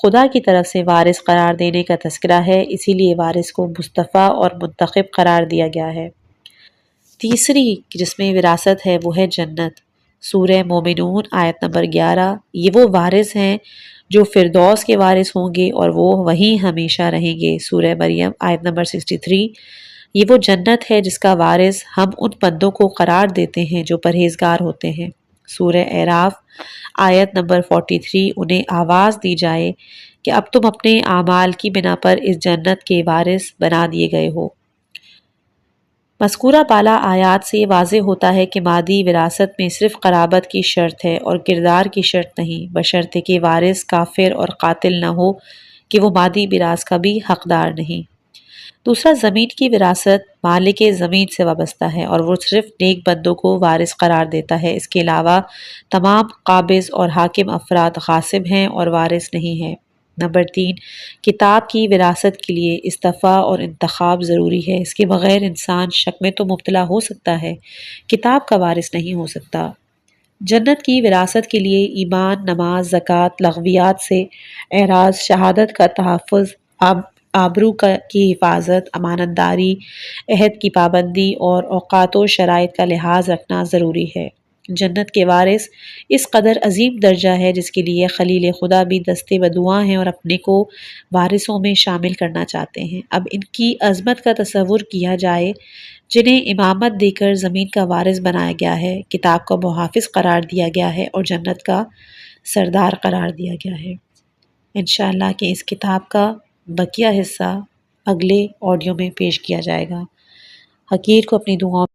خدا کی طرف سے وارث قرار دینے کا تذکرہ ہے، اسی لیے وارث کو مصطفیٰ اور منتخب قرار دیا گیا ہے۔ تیسری جس میں وراثت ہے وہ ہے جنت، سورہ مومنون آیت نمبر 11 یہ وہ وارث ہیں جو فردوس کے وارث ہوں گے اور وہ وہیں ہمیشہ رہیں گے، سورہ مریم آیت نمبر 63 یہ وہ جنت ہے جس کا وارث ہم ان بندوں کو قرار دیتے ہیں جو پرہیزگار ہوتے ہیں، سورہ اعراف آیت نمبر 43 انہیں آواز دی جائے کہ اب تم اپنے اعمال کی بنا پر اس جنت کے وارث بنا دیے گئے ہو۔ مذکورہ بالا آیات سے یہ واضح ہوتا ہے کہ مادی وراثت میں صرف قرابت کی شرط ہے اور کردار کی شرط نہیں، بشرطے کہ وارث کافر اور قاتل نہ ہو کہ وہ مادی میراث کا بھی حقدار نہیں۔ دوسرا زمین کی وراثت مالک زمین سے وابستہ ہے اور وہ صرف نیک بندوں کو وارث قرار دیتا ہے، اس کے علاوہ تمام قابض اور حاکم افراد غاصب ہیں اور وارث نہیں ہیں۔ نمبر 3 کتاب کی وراثت کے لیے استفاء اور انتخاب ضروری ہے، اس کے بغیر انسان شک میں تو مبتلا ہو سکتا ہے، کتاب کا وارث نہیں ہو سکتا۔ جنت کی وراثت کے لیے ایمان، نماز، زکوٰۃ، لغویات سے اعراض، شہادت کا تحفظ، آبرو کی حفاظت، امانت داری، عہد کی پابندی اور اوقات و شرائط کا لحاظ رکھنا ضروری ہے۔ جنت کے وارث اس قدر عظیم درجہ ہے جس کے لیے خلیل خدا بھی دستے بدعا ہیں اور اپنے کو وارثوں میں شامل کرنا چاہتے ہیں۔ اب ان کی عظمت کا تصور کیا جائے جنہیں امامت دے کر زمین کا وارث بنایا گیا ہے، کتاب کا محافظ قرار دیا گیا ہے اور جنت کا سردار قرار دیا گیا ہے۔ انشاءاللہ کہ اس کتاب کا بقیہ حصہ اگلے آڈیو میں پیش کیا جائے گا۔ حقیر کو اپنی دعاؤں